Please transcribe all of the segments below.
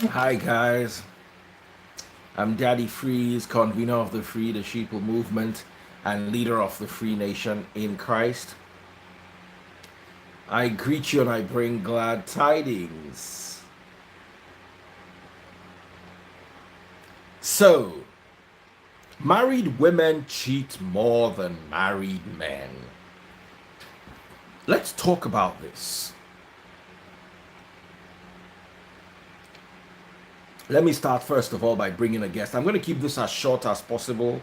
Hi guys, I'm Daddy Freeze, convener of the Free the Sheeple movement and leader of the Free Nation in Christ. I greet you and I bring glad tidings. So, married women cheat more than married men. Let's talk about this. Let me start first of all by bringing a guest. I'm going to keep this as short as possible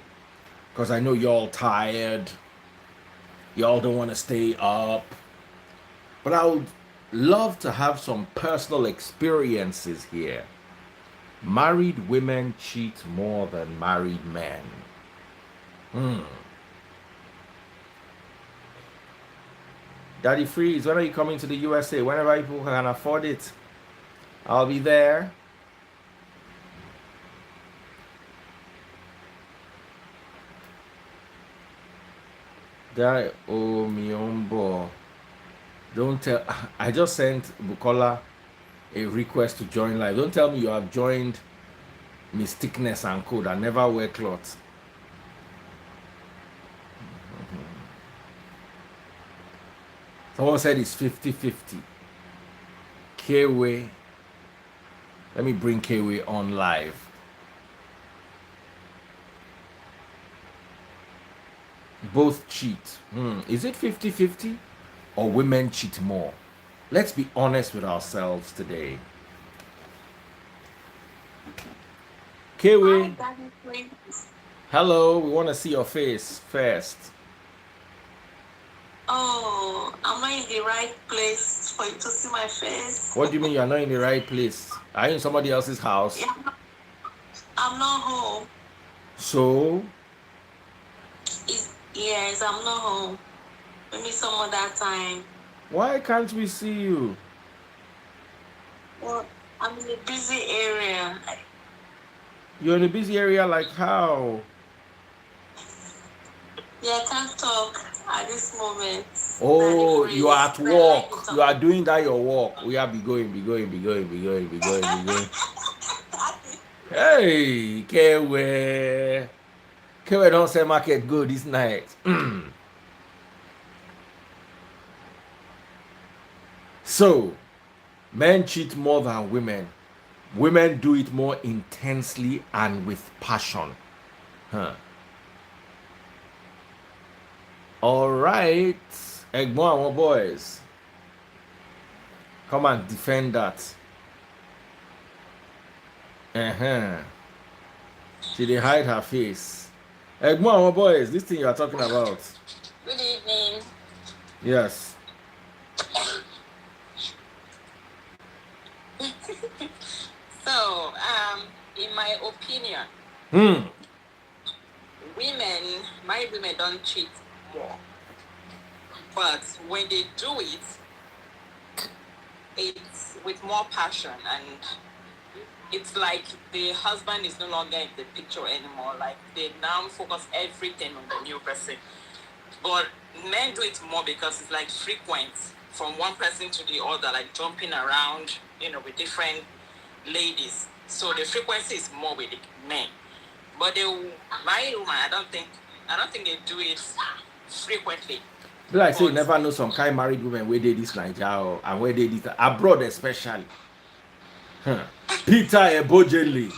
because I know y'all tired. Y'all don't want to stay up. But I would love to have some personal experiences here. Married women cheat more than married men. Daddy Freeze, when are you coming to the USA? Whenever people can afford it, I'll be there. Daddy, oh, Miombo. Don't tell. I just sent Bukola a request to join live. Don't tell me you have joined Miss Thickness and Co. that never wear clothes. Someone said it's 50-50. Kway. Let me bring Kway on live. Both cheat. Is it 50-50 or women cheat more? Let's be honest with ourselves today. Kway. Hello, we want to see your face first. Oh, am I in the right place for you to see my face? What do you mean you're not in the right place? Are you in somebody else's house? Yeah, I'm not home. So, Yes, I'm not home. Maybe some other time. why can't we see you? Well, I'm in a busy area. You're in a busy area, like how? Yeah, I can't talk at this moment. Daddy Oh, you are freeze. at But like work. to You talk. are doing that your work. We are be going, be going, be going, be going, be going, be going. Hey, Kewe. Kewe don't say market good this night. So, men cheat more than women. Women do it more intensely and with passion. Huh. All right. Egbon, boys. Come and defend that. Uh-huh. She did hide her face. Egbon, boys, this thing you are talking about. Good evening. Yes. So, in my opinion, Hmm. married women don't cheat more. But when they do it, it's with more passion, and it's like the husband is no longer in the picture anymore. Like they now focus everything on the new person. But men do it more because it's like frequent from one person to the other, like jumping around, with different ladies. So the frequency is more with the men. But the married woman, I don't think they do it frequently. Be like say you But never know some kind married women where they this Nigeria and where they this abroad especially. Huh. Peter Ebojeli.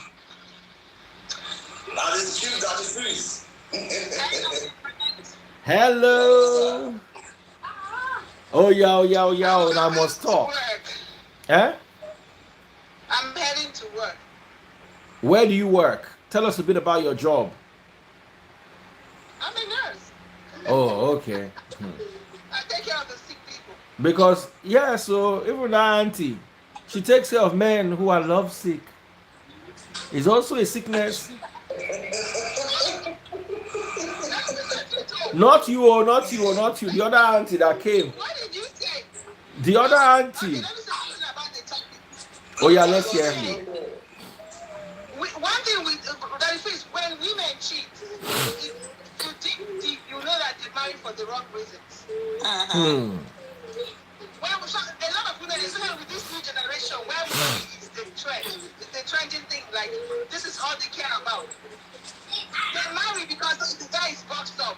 that is cute, that is freeze. Hello. Oh yeah, oh yeah, oh yeah, oh, I must talk. Eh? I'm heading to work. Where do you work? Tell us a bit about your job. I'm a nurse. Oh, okay. I take care of the sick people. Because yeah, so even that auntie, she takes care of men who are lovesick. It's also a sickness. Not you, oh, not you, oh, not you. The other auntie that came. What did you say? The other Okay, auntie. let me say something about the topic. Oh yeah, let's hear you. One thing with that is when women cheat, if you dig deep, you know that they marry for the wrong reasons. Hmm. Well, a lot of women, especially with this new generation, where money is the trend, like, this is all they care about. They marry because the guy is boxed up.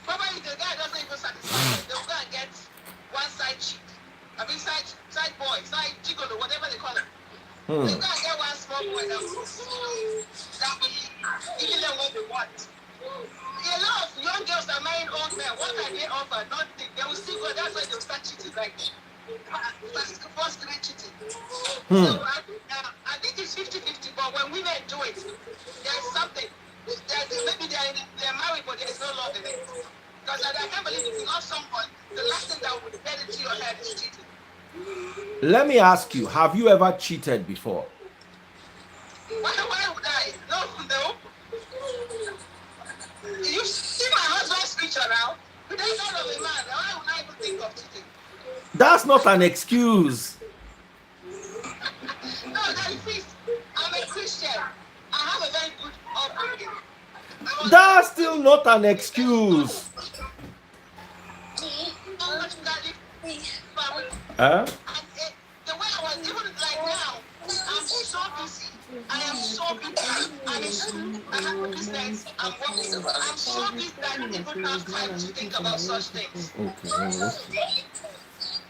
Probably the guy doesn't even satisfy them. They'll go and get one side chick. I mean, side boy, side gigolo, whatever they call it. They'll go and get one small boy that will giving them what they want. A lot of young girls are marrying old men. What can they offer? Nothing. They will still go. That's why they'll start cheating. Like, first degree cheating. So I think it's 50-50. But when women do it, there's something. Maybe they're married, but there's no love in it. Because I can't believe if you love someone, the last thing that would get into your head is cheating. Let me ask you, have you ever cheated before? Why would I? No. You see my husband's picture now? With that kind of a man, why would I even think of cheating? That's not an excuse. No, that is, I'm a Christian. I have a very good upbringing. That's still not an excuse. Huh? The way I was, even like now, I'm so busy. I am so busy. I'm in school. I have a business. I'm working. I'm so busy that I don't even have time to think about such things. Okay.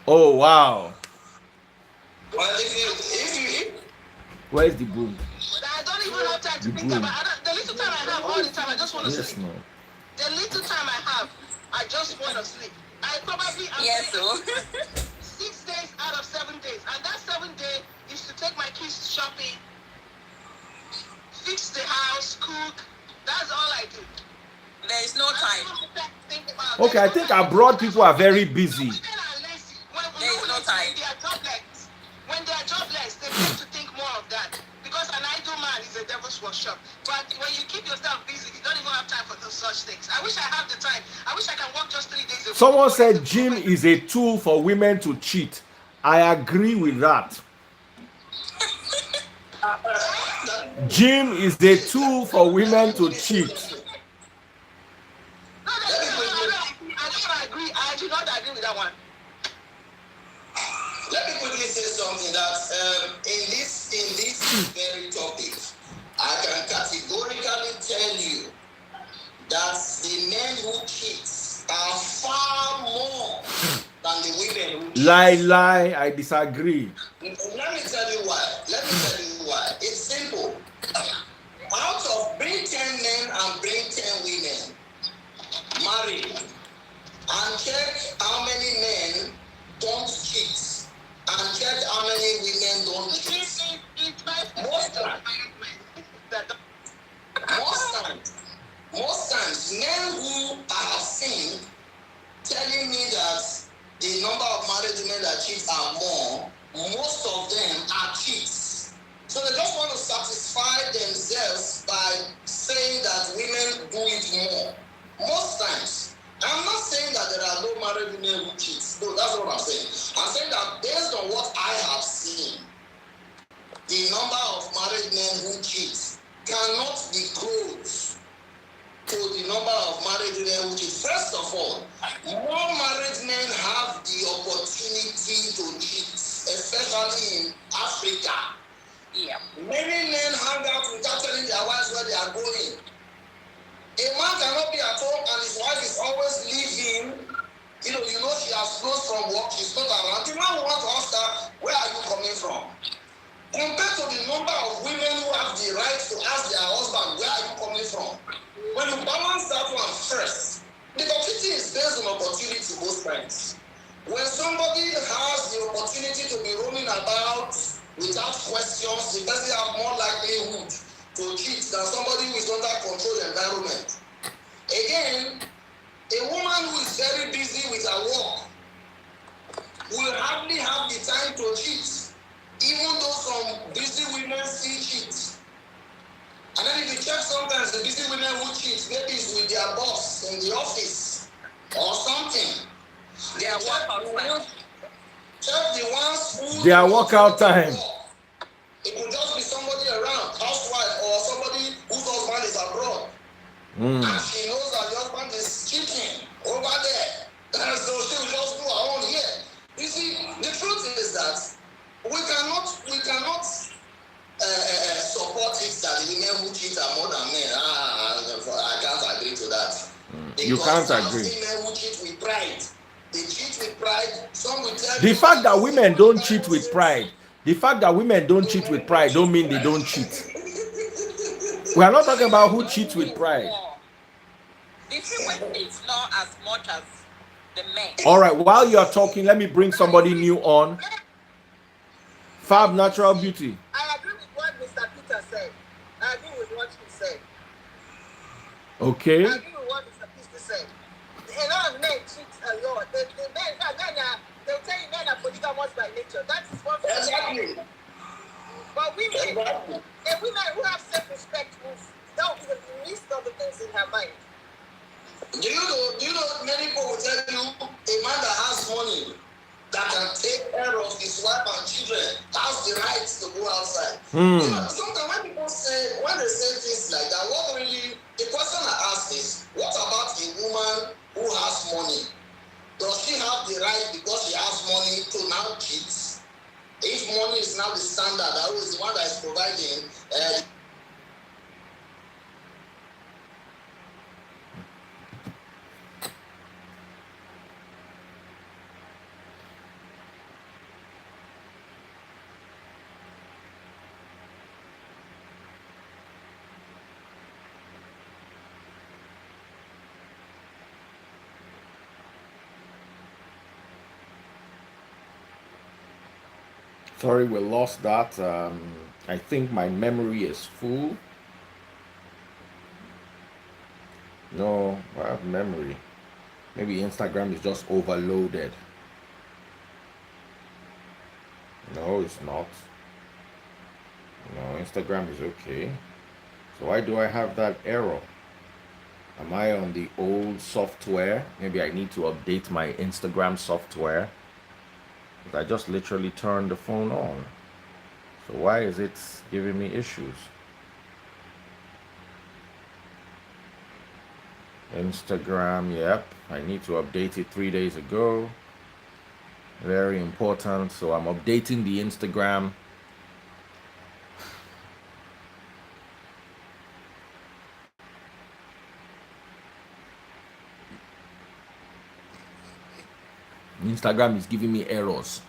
Oh wow. Well, if Where's the broom? I don't even have time to think about the little time I have all the time. I just want to sleep. No. The little time I have, I just want to sleep. I probably am 6 days out of 7 days, and that 7th day is to take my kids shopping, fix the house, cook. That's all I do. There is no time. Okay, I think abroad people are very busy. There is no time. When they are jobless, they tend to think more of that. Because an idle man is a devil's workshop. But when you keep yourself busy, you don't even have time for those such things. I wish I have the time. I wish I can work just 3 days a week. Someone said gym is a tool for women to cheat. I agree with that. Gym is a tool for women to cheat. No, I don't agree. I do not agree with that one. Let me quickly say something that in this very topic, I can categorically tell you that the men who cheat are far more than the women who cheat. Lie, I disagree. Let me tell you why. It's simple. Out of bring 10 men and bring 10 women married, and check how many men don't cheat. And check how many women don't cheat. Most times, men who I have seen telling me that the number of married women that cheat are more, most of them are cheats. So they just want to satisfy themselves by saying that women do it more. Most times. I'm not saying that there are no married women who cheat. No, that's what I'm saying. I'm saying that based on what I have seen, the number of married men who cheat cannot be close to the number of married women who cheat. First of all, more married men have the opportunity to cheat, especially in Africa. Yeah. Many men hang out without telling their wives where they are going. A man cannot be at home and his wife is always leaving. You know she has closed from work, she's not around. The man will want to ask her, where are you coming from? Compared to the number of women who have the right to ask their husband, where are you coming from? When you balance that one first, the opportunity is based on opportunity both times. When somebody has the opportunity to be roaming about without questions, the person has more likelihood to cheat than somebody who is under controlled environment. Again, a woman who is very busy with her work will hardly have the time to cheat, even though some busy women still cheat. And then if you check sometimes the busy women who cheat, maybe it's with their boss in the office or something. They are workout. Check the ones who Their workout time. It could just be somebody around, housewife or somebody whose husband is abroad. And she knows that the husband is cheating over there. So she will just do her own here. You see, the truth is that we cannot support it women who cheat are more than men. I can't agree to that. You can't agree. Women who cheat with pride. They cheat with pride. Some will tell The you fact that women don't cheat with pride, don't mean they don't cheat. We are not talking about who cheats with pride. The frequency is not as much as the men. All right, while you're talking, let me bring somebody new on. Fab Natural Beauty. I agree with what Mr. Peter said. I agree with what he said. Okay. I agree with what Mr. Peter said. A lot of men cheat a lot. They'll tell you men are polygamous by nature. That is what. Exactly. But women, and women who have self-respect, that will be the least of the things in her mind. Do you know many people will tell you a man that has money that can take care of his wife and children has the right to go outside. You know, sometimes when they say things like that, the question I ask is, what about a woman who has money? Does she have the right because she has money to now cheat? If money is now the standard, that is the one that is providing. Sorry, we lost that. I think my memory is full. No, I have memory. Maybe Instagram is just overloaded. No, it's not. No, Instagram is okay. So why do I have that error? Am I on the old software? Maybe I need to update my Instagram software. I just literally turned the phone on. So why is it giving me issues? Instagram, yep. I need to update it 3 days ago. Very important. So I'm updating the Instagram. Instagram is giving me errors.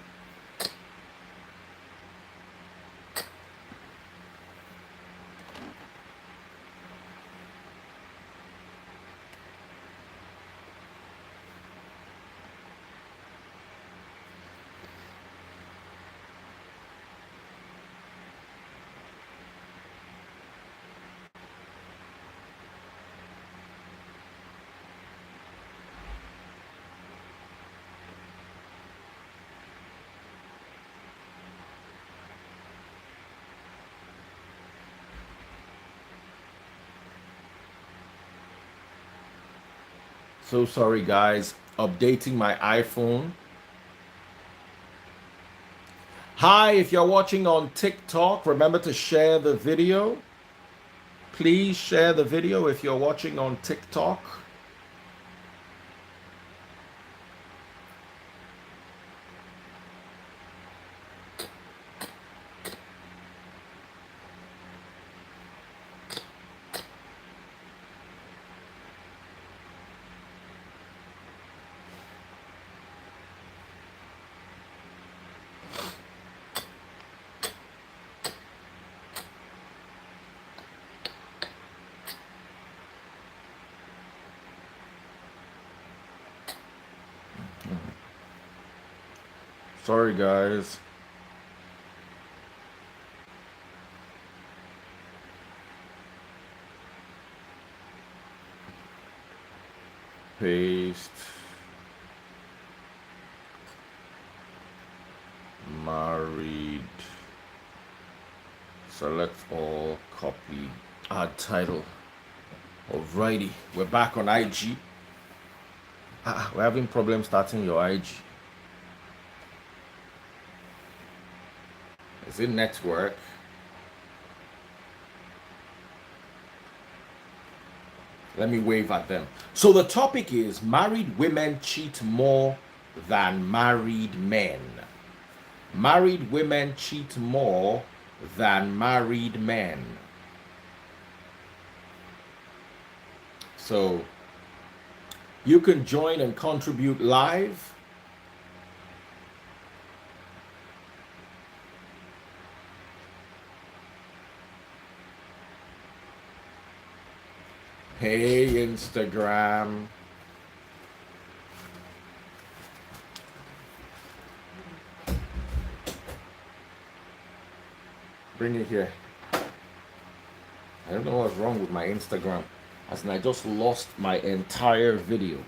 So sorry guys, updating my iPhone. Hi, if you're watching on TikTok, remember to share the video. Please share the video if you're watching on TikTok. Sorry guys. Paste. Married. Select all, copy, add title. Alrighty, we're back on IG. We're having problems starting your IG. Is it network? Let me wave at them. So the topic is married women cheat more than married men. Married women cheat more than married men. So you can join and contribute live. Hey, Instagram. Bring it here. I don't know what's wrong with my Instagram. As in, I just lost my entire video.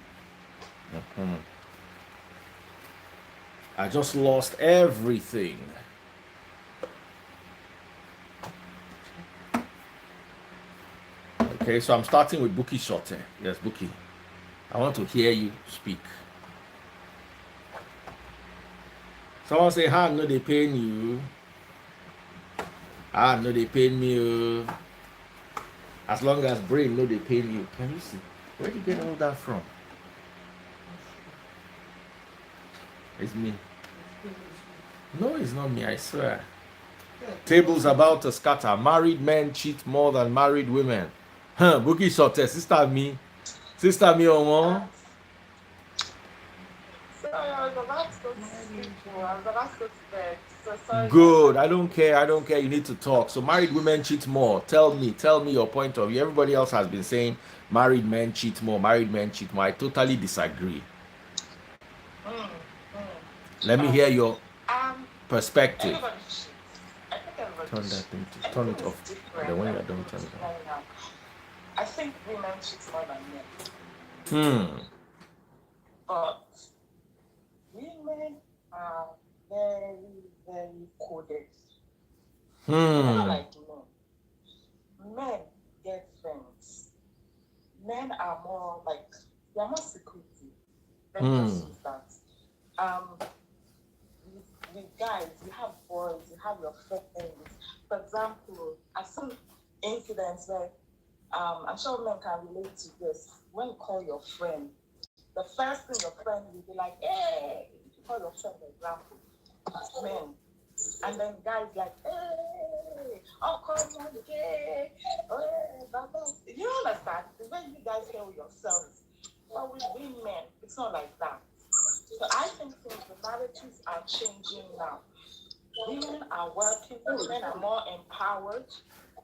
I just lost everything. Okay, so I'm starting with Bookie Shorter. Yes, Bookie. I want to hear you speak. Someone say, "How no they paying you? Ah, no they paying me. As long as brain no they paying you." Can you see? Where did you get all that from? It's me. No, it's not me, I swear. Tables about to scatter. Married men cheat more than married women. Huh, Bookie Shorter, sister me, Omo. So I was about to go to sleep. I was about to go to bed. So sorry. Good. I don't care. You need to talk. So married women cheat more. Tell me your point of view. Everybody else has been saying married men cheat more. I totally disagree. Let me hear your perspective. Everybody cheats. I think everybody Turn that cheats. thing I turn think it it's off. different. The one you don't turn it Now. I think women cheat more than men. But women are very, very coded. They're not like men. Men get friends. Men are more like, they're more secretive. Let me just use that. With guys, you have boys, you have your friends. For example, I've seen incidents where I'm sure men can relate to this. When you call your friend, the first thing your friend will be like, "Hey," if you call your friend, for example, men. And then guys like, "Hey, oh, come on, hey, you understand? The way you guys tell yourselves. But with women, it's not like that. So I think the narratives are changing now. Women are working, women are more empowered,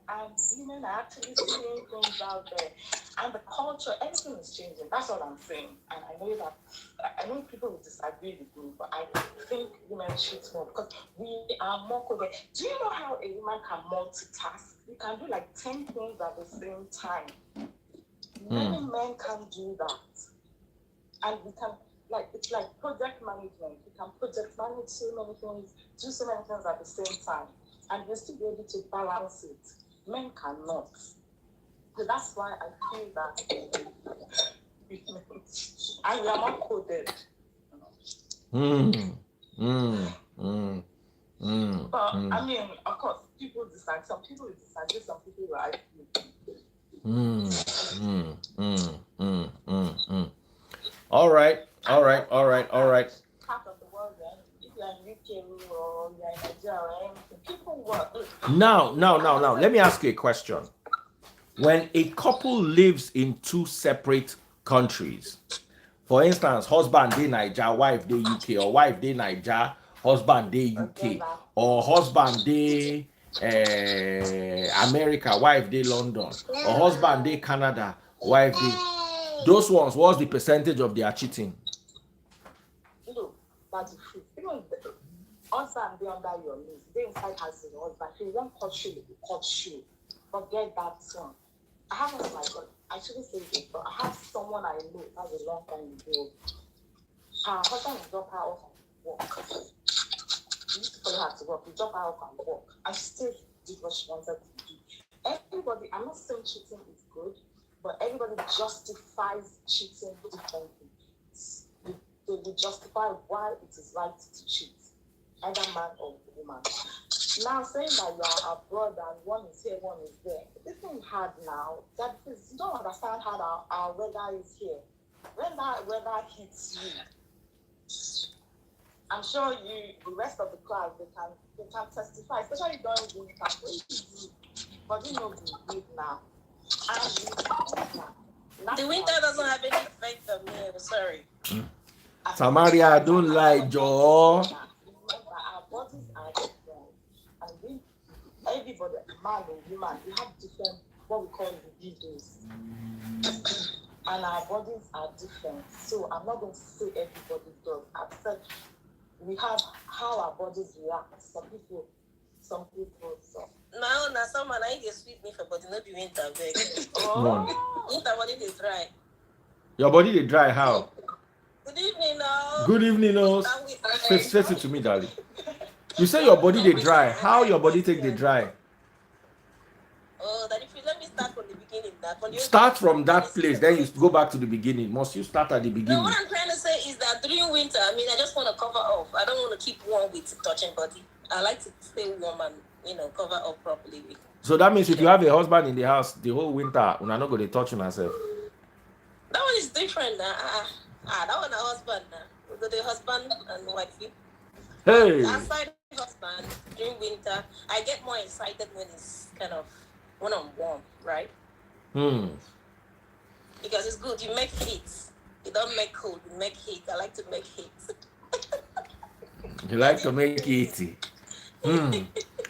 and women are actually seeing things out there. And the culture, everything is changing. That's what I'm saying. And I know people will disagree with me, but I think women cheat more because we are more coded. Do you know how a woman can multitask? You can do like 10 things at the same time. Many men can't do that. And we can, it's like project management. You can project manage so many things, do so many things at the same time, and you'll still be able to balance it. Men cannot. So that's why I feel that and we are not coded. But I mean, of course, people disagree. Some people will disagree. Some people will agree. All right. Part of the world, if you're in UK or you're in Nigeria or anything, people work. Now, let me ask you a question. When a couple lives in two separate countries, for instance, husband dey Naija, wife dey UK, or wife dey Naija, husband dey UK, or husband dey America, wife dey London, or husband dey Canada, wife dey. Those ones, what's the percentage of their cheating? Look, that's the truth. Even husband be under your knees, they inside has his husband. He won't cut you, he cuts you. Forget that one. I have my God. I shouldn't say this, but I have someone I know that's a long time ago. Her husband will drop her off and walk. He used to follow her to work. He dropped her off and walk. And she still did what she wanted to do. Everybody, I'm not saying cheating is good, but everybody justifies cheating differently. They will justify why it is right to cheat, either man or woman. Now, saying that you are abroad and one is here, one is there, this is hard now. That because you don't understand how our weather is here. When that weather hits you, I'm sure the rest of the class, they can testify, especially during winter. But you know we live now. And we The winter doesn't have any effect on me. I'm sorry. Samaria, don't lie, Joe. Remember, our bodies are different, and everybody, man or woman, we have different, what we call libidos, and our bodies are different. So I'm not going to say everybody does. I've said we have how our bodies react. Some people. So. Now, someone I just sweep me for body, not be winter beg. Winter body they dry. Your body they dry how? Good evening, now. Good evening, no. Face it to me, darling. You say your body they dry. How your body take they dry? Oh, that if you let me start from the beginning, start from that place, then you go back to the beginning. Must you start at the beginning? No, what I'm trying to say is that during winter, I just want to cover off. I don't want to keep warm with touching body. I like to stay warm and cover up properly. So that means if you have a husband in the house the whole winter, you're not going to touch yourself. That one is different. That one a husband. We got the husband and wife. Hey. Outside husband during winter, I get more excited when it's kind of when I'm warm, right? Because it's good. You make heat. You don't make cold. You make heat. I like to make heat. You like to make heat.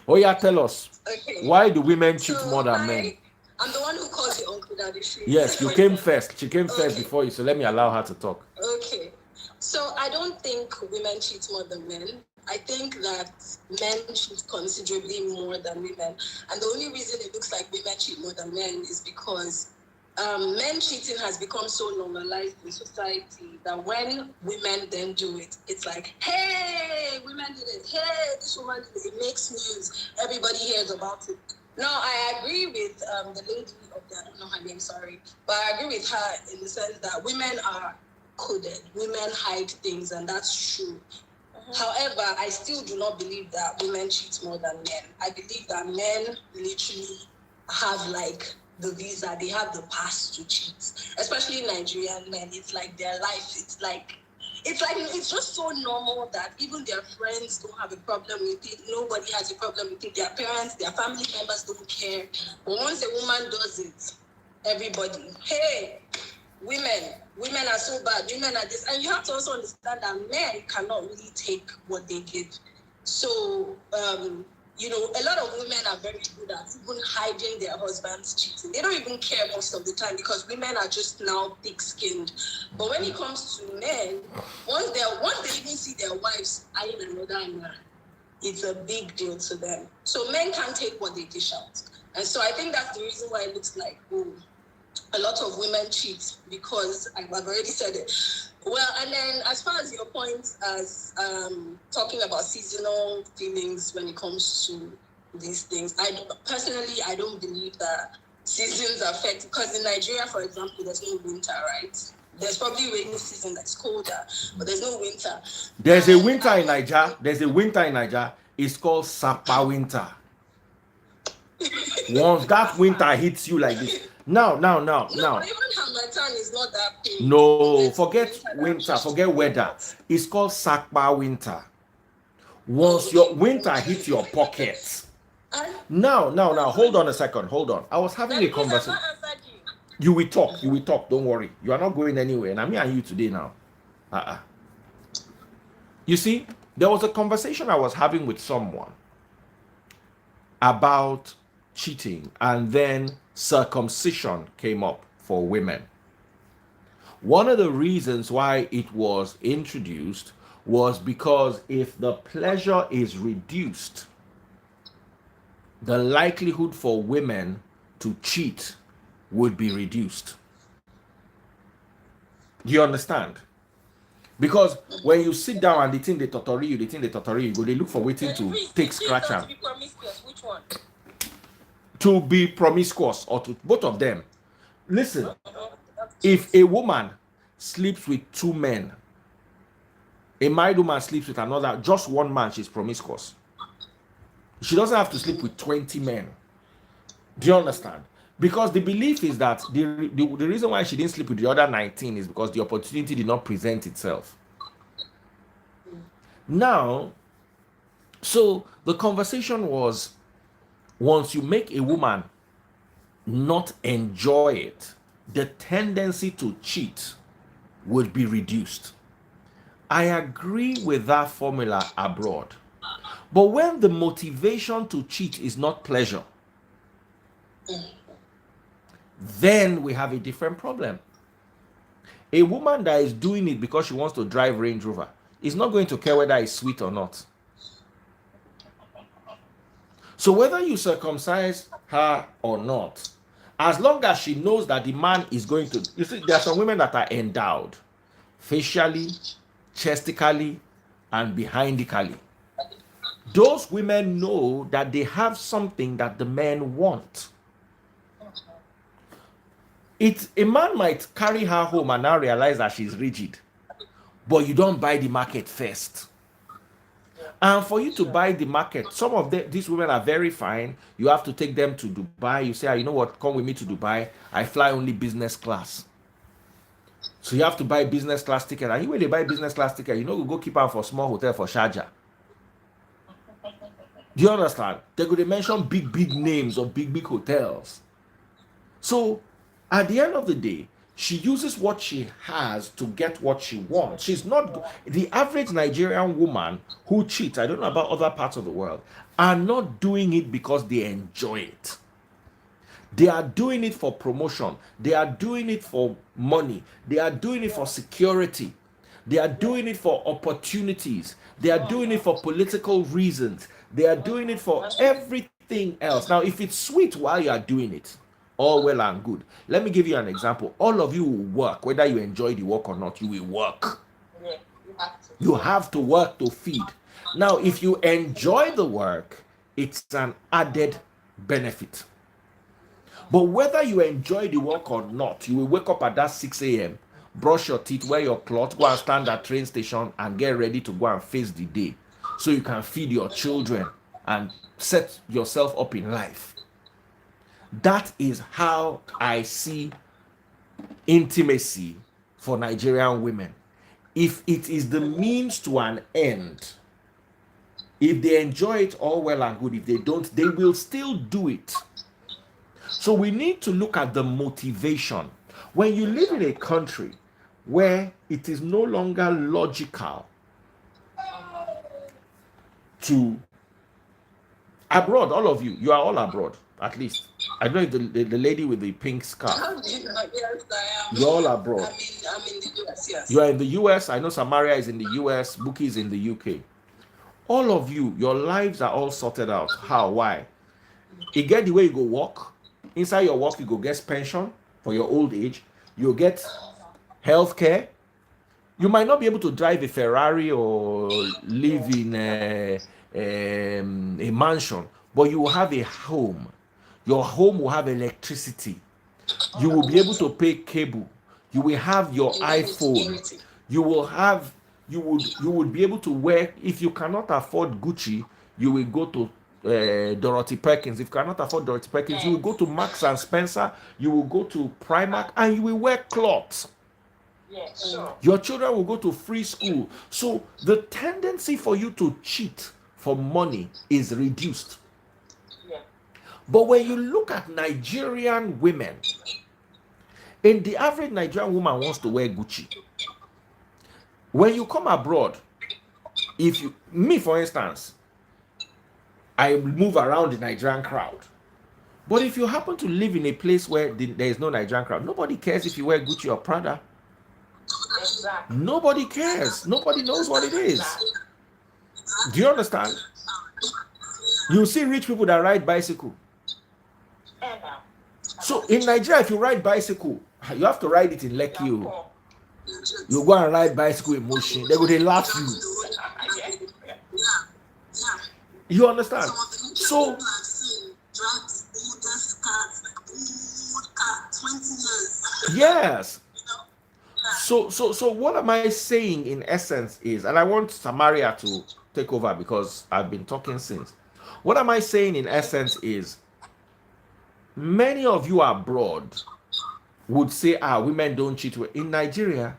Oh yeah, tell us. Okay. Why do women cheat more than men? I'm the one who calls you Uncle Daddy. Yes, you came first. She came first before you, so let me allow her to talk. Okay. So I don't think women cheat more than men. I think that men cheat considerably more than women. And the only reason it looks like women cheat more than men is because men cheating has become so normalized in society that when women then do it, it's like, hey, women did it. Hey, this woman did it. It makes news. Everybody hears about it. No, I agree with the lady of that. I don't know her name, sorry. But I agree with her in the sense that women are coded. Women hide things, and that's true. However, I still do not believe that women cheat more than men. I believe that men literally have the visa, they have the pass to cheat. Especially Nigerian men, it's like their life. It's just so normal that even their friends don't have a problem with it. Nobody has a problem with it. Their parents, their family members don't care. But once a woman does it, everybody, hey, women are so bad. Women are this. And you have to also understand that men cannot really take what they give. So, a lot of women are very good at even hiding their husbands cheating. They don't even care most of the time because women are just now thick-skinned. But when it comes to men, once they even see their wives eyeing another man, it's a big deal to them. So men can't take what they dish out. And so I think that's the reason why it looks like, a lot of women cheat, because I've already said it. Well, and then as far as your point as talking about seasonal feelings when it comes to these things, I don't believe that seasons affect, because in Nigeria, for example, there's no winter, right? There's probably rainy season that's colder, but there's no winter. There's a winter in Nigeria. It's called Sapa winter. Once that winter hits you like this. No. Even Hamilton is not that cold. No, forget winter, forget weather. It's called Sakpa winter. Once your winter hits your pockets. Now, hold on a second. Hold on. I was having a conversation. You will talk. Don't worry. You are not going anywhere. And I'm here and you today now. You see, there was a conversation I was having with someone about cheating, and then circumcision came up for women. One of the reasons why it was introduced was because if the pleasure is reduced, the likelihood for women to cheat would be reduced. Do you understand? Because when you sit down and they think they torture you, go, they look for waiting to take scratch out. Which one? To be promiscuous, or to both of them. Listen, if a woman sleeps with two men, a married woman sleeps with another, just one man, she's promiscuous. She doesn't have to sleep with 20 men. Do you understand? Because the belief is that the reason why she didn't sleep with the other 19 is because the opportunity did not present itself. Now, so the conversation was, once you make a woman not enjoy it, the tendency to cheat would be reduced. I agree with that formula abroad. But when the motivation to cheat is not pleasure, then we have a different problem. A woman that is doing it because she wants to drive Range Rover is not going to care whether it's sweet or not. So whether you circumcise her or not, as long as she knows that the man is going to, you see, there are some women that are endowed facially, chestically, and behindically. Those women know that they have something that the men want. A man might carry her home and now realize that she's rigid, but you don't buy the market first. And for you to buy the market, some of these women are very fine. You have to take them to Dubai. You say, you know what, come with me to Dubai. I fly only business class. So you have to buy business class ticket. And you when they buy business class ticket, you know, you go keep out for small hotel for Sharjah. Do you understand? They're going to mention big names of big hotels. So at the end of the day, she uses what she has to get what she wants. She's not the average Nigerian woman who cheats. I don't know about other parts of the world, are not doing it because they enjoy it. They are doing it for promotion. They are doing it for money. They are doing it for security. They are doing it for opportunities. They are doing it for political reasons. They are doing it for everything else. Now, if it's sweet while you are doing it, all well and good. Let me give you an example. All of you will work, whether you enjoy the work or not, you will work. Yeah, You have to work to feed. Now, if you enjoy the work, it's an added benefit. But whether you enjoy the work or not, you will wake up at that 6 a.m., brush your teeth, wear your clothes, go and stand at train station and get ready to go and face the day so you can feed your children and set yourself up in life. That is how I see intimacy for Nigerian women. If it is the means to an end, if they enjoy it, all well and good. If they don't, they will still do it. So we need to look at the motivation. When you live in a country where it is no longer logical to abroad, all of you are all abroad, at least. I don't know if the lady with the pink scarf. Yes, I am. You're all abroad. I'm in the US, yes. You are in the US. I know Samaria is in the US. Buki is in the UK. All of you, your lives are all sorted out. How? Why? You get the way you go work. Inside your work, you go get pension for your old age. You get health care. You might not be able to drive a Ferrari or live in a mansion, but you will have a home. Your home will have electricity. You will be able to pay cable. You will have your iPhone. You would be able to wear. If you cannot afford Gucci, you will go to Dorothy Perkins. If you cannot afford Dorothy Perkins, you will go to Marks and Spencer. You will go to Primark, and you will wear clothes. yeah, sure. Your children will go to free school. So the tendency for you to cheat for money is reduced. Yeah. But when you look at Nigerian women, and the average Nigerian woman wants to wear Gucci. When you come abroad, me for instance, I move around the Nigerian crowd. But if you happen to live in a place where there is no Nigerian crowd, nobody cares if you wear Gucci or Prada. Exactly. Nobody cares. Nobody knows what it is. Do you understand? You see rich people that ride bicycle. So in Nigeria, if you ride bicycle, you have to ride it in Lekki. You go and ride bicycle in Mushin. They go, they laugh you. You understand? So yes. So what am I saying in essence is, and I want Samaria to take over because I've been talking since. What am I saying in essence is, many of you abroad would say, women don't cheat. In Nigeria,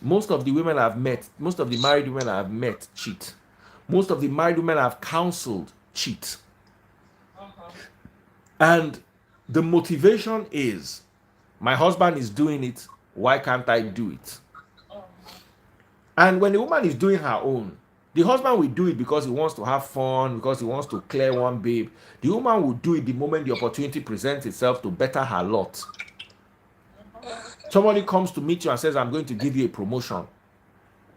most of the women I've met, most of the married women I've met cheat. Most of the married women I've counseled cheat. And the motivation is My husband is doing it. Why can't I do it? And when the woman is doing her own, the husband will do it because he wants to have fun, because he wants to clear one babe. The woman will do it the moment the opportunity presents itself to better her lot. Somebody comes to meet you and says, I'm going to give you a promotion.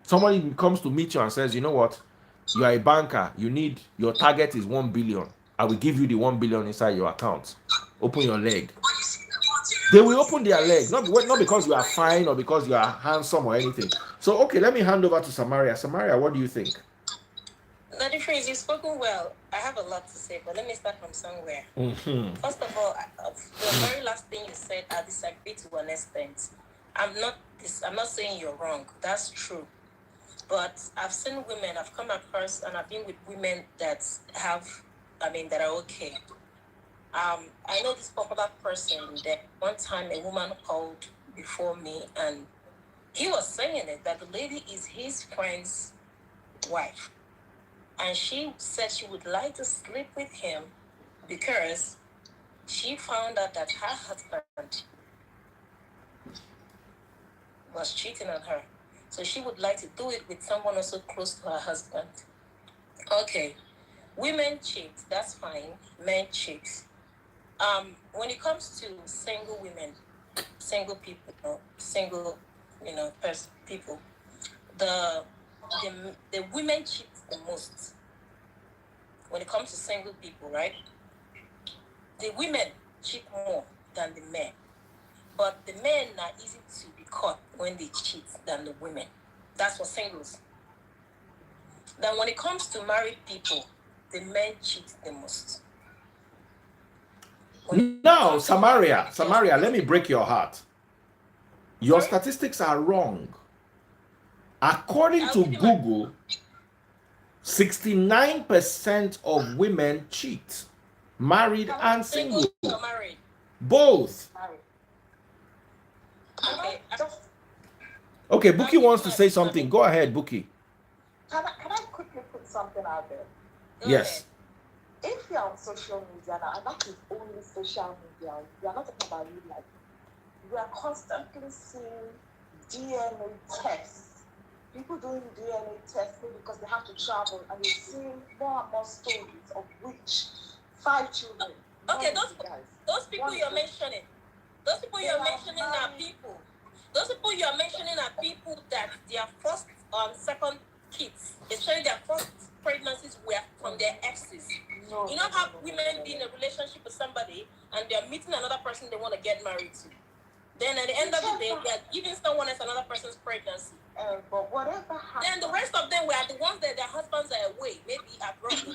Somebody comes to meet you and says, you know what? You are a banker. Your target is 1 billion. I will give you the 1 billion inside your account. Open your leg. They will open their leg, not because you are fine or because you are handsome or anything. So, okay, let me hand over to Samaria. Samaria, what do you think? Daddy Freeze, you've spoken well. I have a lot to say, but let me start from somewhere. First of all, the very last thing you said, I disagree to an extent. I'm not saying you're wrong. That's true. But I've seen women, I've come across and I've been with women that that are okay. I know this popular person that one time a woman called before me and he was saying it that the lady is his friend's wife. And she said she would like to sleep with him because she found out that her husband was cheating on her. So she would like to do it with someone also close to her husband. Okay, women cheat, that's fine. Men cheat. When it comes to single women, single people, people, the women cheat the most. When it comes to single people, right? The women cheat more than the men. But the men are easy to be caught when they cheat than the women. That's for singles. Then when it comes to married people, the men cheat the most. Now, Samaria, let me break your heart. Your statistics are wrong. According to Google, 69% of women cheat, married and single. Both. Okay, Buki wants to say something. Go ahead, Buki. Can I quickly put something out there? Yes. If you're on social media now, and that is only social media, we are not talking about real life. We are constantly seeing DNA tests. People doing DNA tests because they have to travel, and you're seeing more and more stories of which 5 children. Okay, those people you're mentioning, are people. Those people you're mentioning are people that their first second kids, especially their first pregnancies, were from their exes. You know how women be in a relationship with somebody and they're meeting another person they want to get married to. Then at the end of the day, they're giving someone else another person's pregnancy. But whatever happens. Then the rest of them were the ones that their husbands are away, maybe abroad,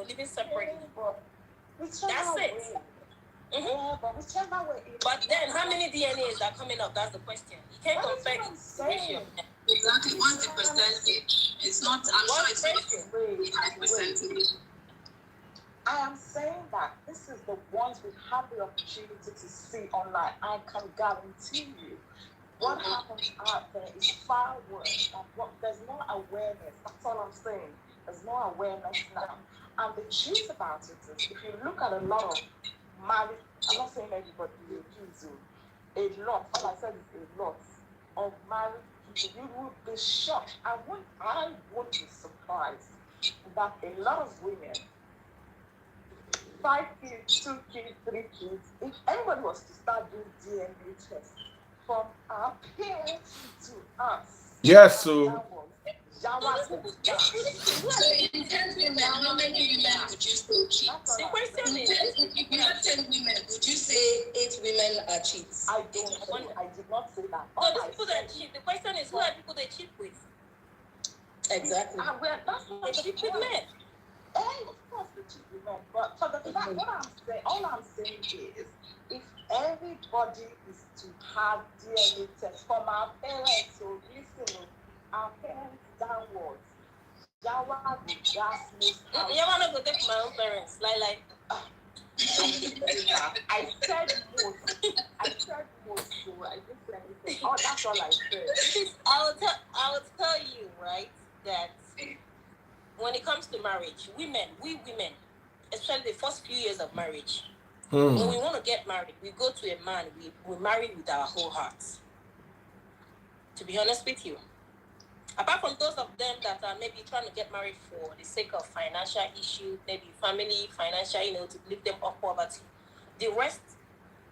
living separately. That's it. But then how many DNAs are coming up? That's the question. You can't compare the ratio. Exactly. What's the percentage? It's not. I'm sure it's not percentage. I am saying that this is the ones we have the opportunity to see online. I can guarantee you, what happens out there is far worse. There's no awareness. That's all I'm saying. There's no awareness now. And the truth about it is, if you look at a lot of married, I'm not saying everybody will use you, a lot, all I said is a lot of married people, you would be shocked. I would be surprised that a lot of women, 5 kids, 2 kids, 3 kids, if anybody was to start doing DNA tests from our parents to us. Yes, so. So in 10 women, how many women would you still cheat? The question is, if you have 10 women, would you say 8 women are cheats? I did not say that. So these people that cheat, the question is, who are people they cheat with? Exactly. That's what they cheat with men. Of course they cheat with men. But for the fact, all I'm saying is, if everybody is to have DNA tests from our parents, so listen, our parents downwards, Yawa will gas most. You want to go take my own parents, like. I said most. So I didn't say anything. Oh, that's all I said. I will tell you, right, that when it comes to marriage, we women, especially the first few years of marriage, When we want to get married, we go to a man, we marry with our whole hearts. To be honest with you. Apart from those of them that are maybe trying to get married for the sake of financial issue, maybe family, financial, to lift them off poverty. The rest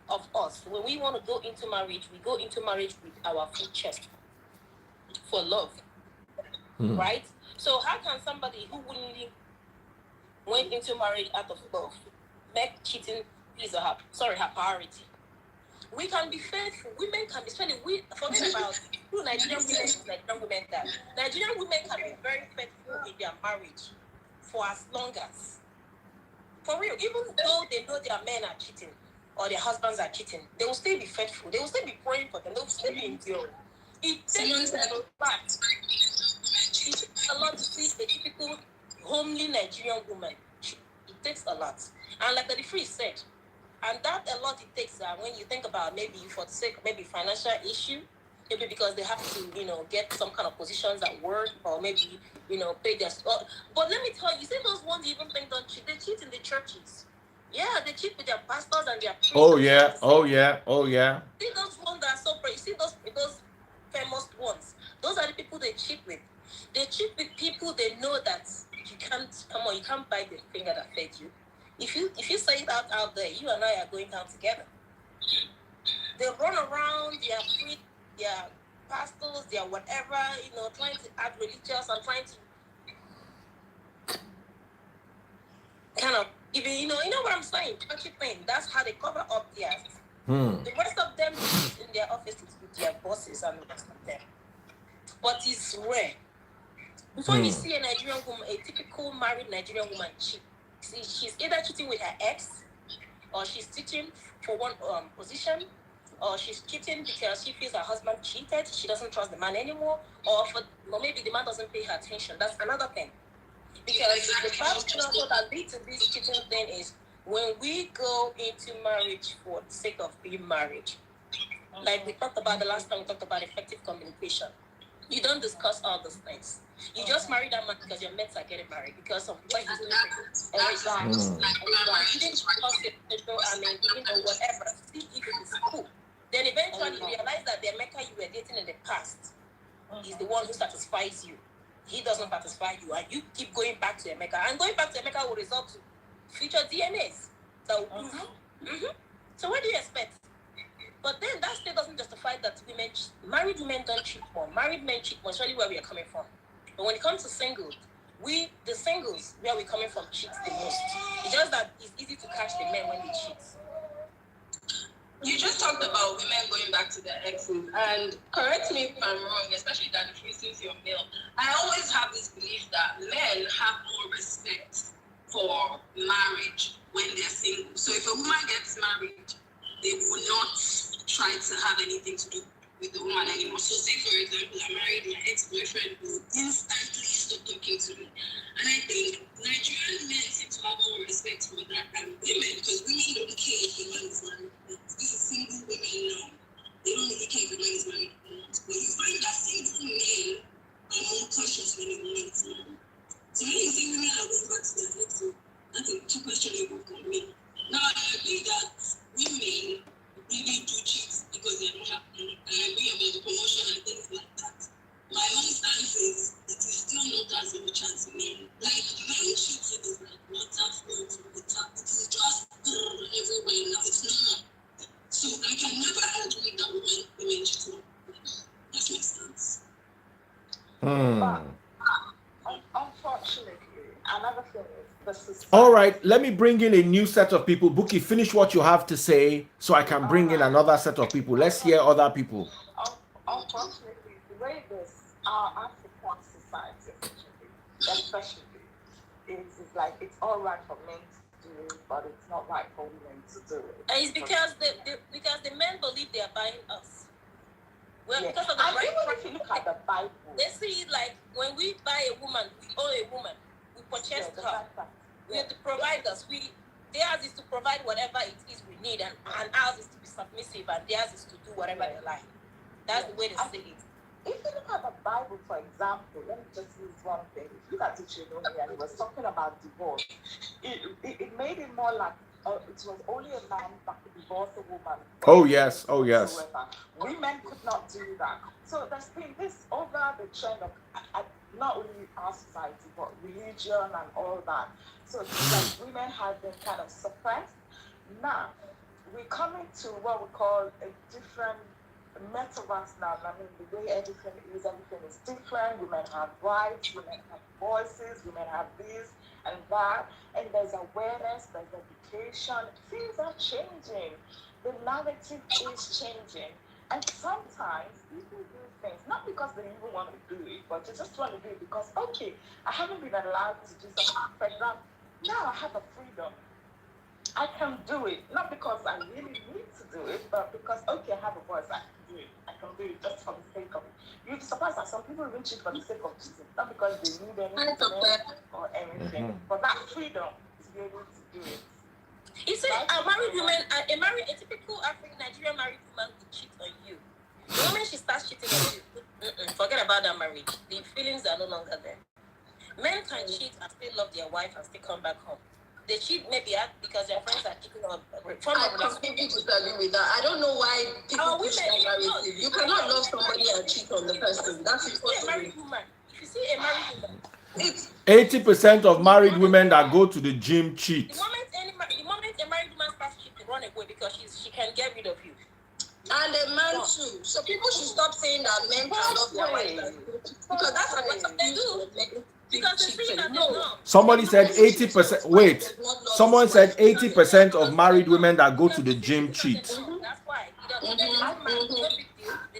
of us, when we want to go into marriage, we go into marriage with our full chest for love, right? So how can somebody who willingly went into marriage out of love make cheating her priority? We can be faithful. Women can be spending. Forget about Nigerian women. That Nigerian women can be very faithful in their marriage for as long as, for real. Even though they know their men are cheating or their husbands are cheating, they will still be faithful. They will still be praying for them. They will still be enduring. It takes a lot to see a typical homely Nigerian woman. It takes a lot, and like the free said. And that a lot it takes when you think about maybe for the sake of maybe financial issue, maybe because they have to, get some kind of positions at work or maybe, pay their... But let me tell you, see those ones you even think don't cheat, they cheat in the churches. Yeah, they cheat with their pastors and their priests. Oh yeah. See those ones that are so brave. See those famous ones. Those are the people they cheat with. They cheat with people they know that you can't bite the finger that fed you. If you say it out there, you and I are going down together. They run around, they are free, they are pastors, they are whatever, trying to act religious and trying to kind of even, you know what I'm saying? Churchy thing. That's how they cover up theirs. The rest of them in their offices with their bosses and the rest of them. But it's rare. Before you see a Nigerian woman, a typical married Nigerian woman cheat, she's either cheating with her ex, or she's cheating for one position, or she's cheating because she feels her husband cheated, she doesn't trust the man anymore, or maybe the man doesn't pay her attention. That's another thing. Because the first also that leads to this cheating thing is when we go into marriage for the sake of being married. Like we talked about the last time, we talked about effective communication. You don't discuss all those things. You just marry that man because your mates are getting married because of what he's doing. You didn't discuss it, whatever. See if it is cool. Then eventually you realize that the Emeka you were dating in the past is the one who satisfies you. He doesn't satisfy you, and you keep going back to Emeka. And going back to Emeka will result to future DNAs. So, So what do you expect? But then that still doesn't justify that married women don't cheat more. Married men cheat more. It's really where we are coming from. But when it comes to singles, the singles where we're coming from cheats the most. It's just that it's easy to catch the men when they cheat. You just talked about women going back to their exes, and correct me if I'm wrong, especially that if you since you're male. I always have this belief that men have more respect for marriage when they're single. So if a woman gets married, they will not try to have anything to do with the woman anymore. So say for example, I married, my ex-boyfriend will instantly stop talking to me. And I think Nigerian men seem to have more respect for that than women, because women don't care if the man is married. These single women now, they don't really care if the man is married or not. But you find that single men are more cautious when the woman is married. So when you see women are going back to their exes, that's a too questionable for me. Now I agree that women really do cheat because they don't have money. I agree about the promotion and things like that. My own stance is it is still not as much as men. Like men cheating is like water flowing from the tap. It is just everywhere now. It's normal. So I can never agree that women cheat more. That's my stance. But unfortunately, another thing is the society. All right, let me bring in a new set of people. Buki, finish what you have to say so I can bring in another set of people. Let's hear other people. Unfortunately, the way our African society, especially, is like it's all right for men to do it, but it's not right for women to do it. And it's because the men believe they are buying us. Well, Yeah. because of the and even if you look at the Bible, they see like when we buy a woman, we own a woman, we purchase her. We have to provide us. Theirs is to provide whatever it is we need, and ours is to be submissive, and theirs is to do whatever they like. That's the way they say it. If you look at the Bible, for example, let me just use one thing. If you look at Deuteronomy and it was talking about divorce, it made it more like it was only a man that could divorce a woman. Oh yes, oh yes. Whatsoever. Women could not do that. So there's been this over the trend of not only our society but religion and all that. So it's like women have been kind of suppressed. Now we're coming to what we call a different metaverse now. I mean, the way everything is different. Women have rights, women have voices, women have this and that, and there's awareness, there's education. Things are changing. The narrative is changing. And sometimes people do things not because they even want to do it, but they just want to do it because, okay, I haven't been allowed to do something. For example, now I have a freedom. I can do it, not because I really need to do it, but because, okay, I have a voice, I can do it. I can do it just for the sake of it. You'd be surprised that some people even cheat for the sake of cheating, not because they need anything or anything, but that freedom to be able to do it. You say a married woman, a typical African Nigerian married woman would cheat on you. The moment she starts cheating on you, forget about that marriage. The feelings are no longer there. Men can cheat and still love their wife and still come back home. They cheat maybe because their friends are cheating on. I completely disagree with that. I don't know why people push that narrative. You cannot love somebody and cheat on the person. That's impossible. Married woman. If you see a married woman, it's 80% of married women that go to the gym cheat. The moment a married woman starts cheating, run away because she can get rid of you. And a man too. So people should stop saying that men can love their wives because that's what they do. Because they see that no. Somebody said 80%. Wait. Someone said 80% of married women that go to the gym cheat. That's why. No big deal.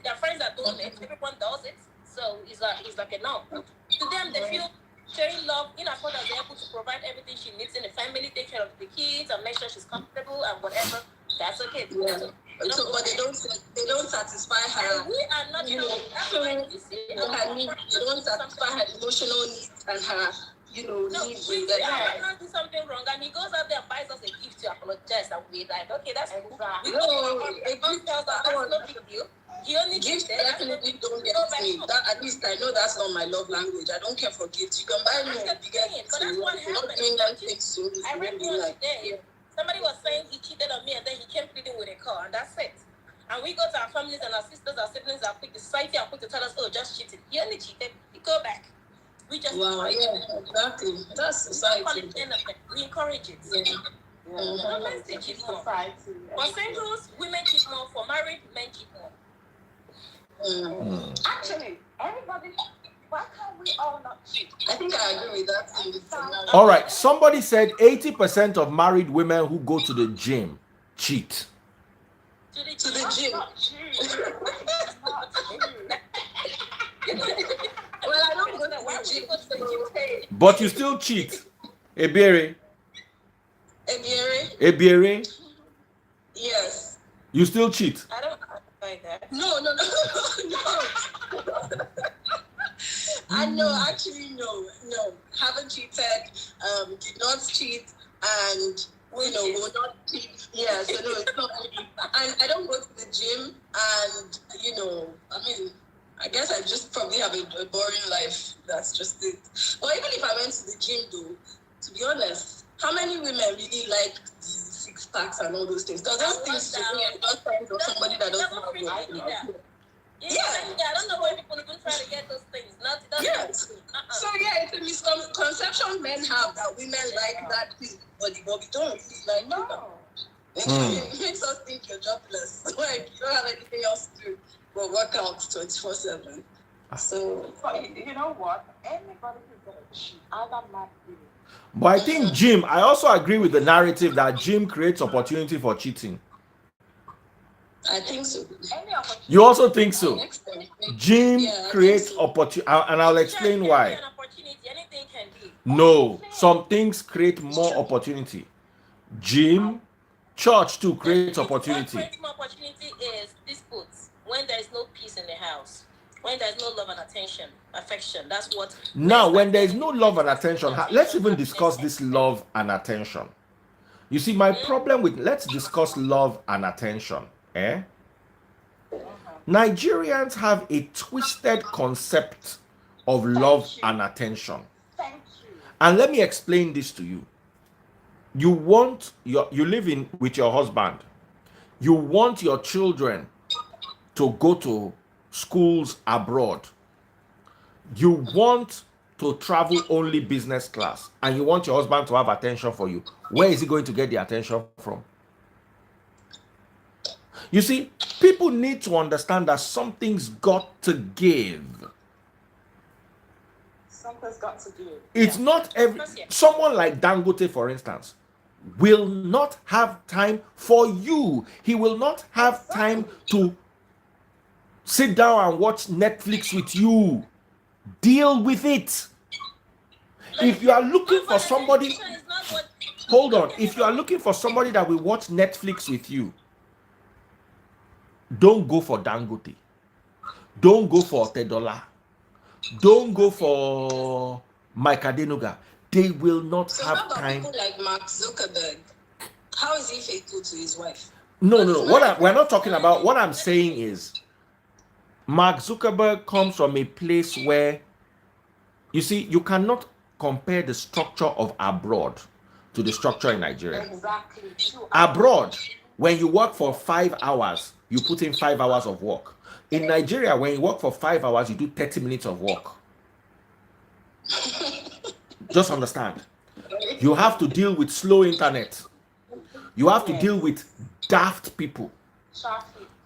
Their friends are doing it. Everyone does it. So it's like a no. To them, they feel sharing love in as much as they're able to provide everything she needs in the family, take care of the kids, and make sure she's comfortable and whatever. That's okay. Yeah. But they don't satisfy her. And we are not. You know, her needs. They don't satisfy her emotional needs and her, needs with that. I might do something wrong, and he goes out there and buys us a gift to apologize, and we're like, okay, that's cool. That's no big deal. He only gifts definitely don't get me. That at least I know that's not my love language. I don't care for gifts. You can buy me a bigger gift. But that's what happened. Not doing that thing soon. I read one today. Somebody was saying he cheated on me, and then he came pleading with a car, and that's it. And we go to our families and our sisters, our siblings, our quick, the society are quick to tell us, oh, just cheated. He only cheated. He go back. We just exactly. That's society. We encourage it. Women still cheat more. For singles, women cheat more. For married, men cheat more. Actually, everybody, why can't we all not cheat? I think I agree with that. All right, somebody said 80% of married women who go to the gym cheat. To the gym. Well, I don't go to the gym. But you still cheat. Ebiere? Yes. You still cheat? I don't like that. No. I know, actually, no. Haven't cheated, did not cheat, and will not cheat. Yeah, so no, it's not really. And I don't go to the gym, and I guess I just probably have a boring life. That's just it. But even if I went to the gym, though, to be honest, how many women really like the six packs and all those things? Because those things to me are not friends of somebody that doesn't have a I don't know why people even try to get those things. So it's a misconception men have that women like that thing, but we don't really like it makes us think you're jobless. Like you don't have anything else to do but work out 24/7. So you know what? Anybody who's gonna cheat, either man or But I think gym, I also agree with the narrative that gym creates opportunity for cheating. I think so. You also think so? Gym creates opportunity, and I'll explain why. No, some things create more opportunity. Gym, church too creates opportunity. What creates more opportunity is disputes when there is no peace in the house, when there is no love and attention, affection. That's what. Now, when there is no love and attention, let's even discuss this love and attention. You see, my problem with let's discuss love and attention. Nigerians have a twisted concept of love and attention. And let me explain this to you. you live in with your husband. You want your children to go to schools abroad. You want to travel only business class, and you want your husband to have attention for you. Where is he going to get the attention from? You see, people need to understand that something's got to give. Something's got to give. It's not every someone like Dangote, for instance, will not have time for you. He will not have time to sit down and watch Netflix with you. Deal with it. If you are looking for somebody, hold on. If you are looking for somebody that will watch Netflix with you, don't go for Dangote. Don't go for Tedola. Don't go for Mike Adenuga. They will not have time. People like Mark Zuckerberg, how is he faithful to his wife? No. We're not talking about. What I'm saying is, Mark Zuckerberg comes from a place where, you see, you cannot compare the structure of abroad to the structure in Nigeria. Exactly. Abroad, when you work for 5 hours, you put in 5 hours of work. In Nigeria, when you work for 5 hours, you do 30 minutes of work. Just understand. You have to deal with slow internet. You have to deal with daft people.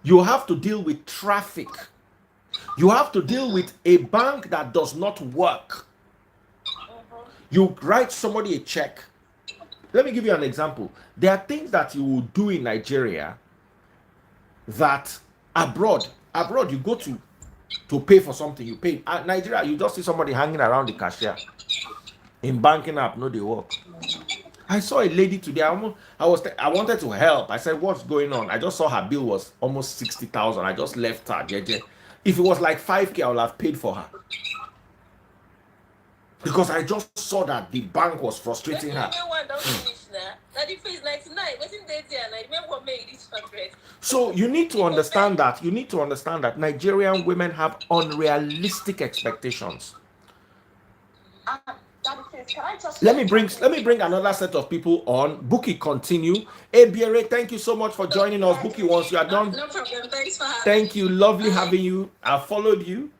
You have to deal with traffic. You have to deal with a bank that does not work. You write somebody a check. Let me give you an example. There are things that you will do in Nigeria that abroad you go to pay for something, you pay. At Nigeria, you just see somebody hanging around the cashier. In banking app, no, they work. I saw a lady today. I wanted to help. I said, "What's going on?" I just saw her bill was almost 60,000. I just left her. If it was like 5K, I would have paid for her. Because I just saw that the bank was frustrating her. So you need to understand that. You need to understand that Nigerian women have unrealistic expectations. Let me bring another set of people on. Bookie, continue. Abiere, thank you so much for joining us. Bookie, once you are done. No problem. Thanks for having me. Thank you. Lovely having you. I followed you.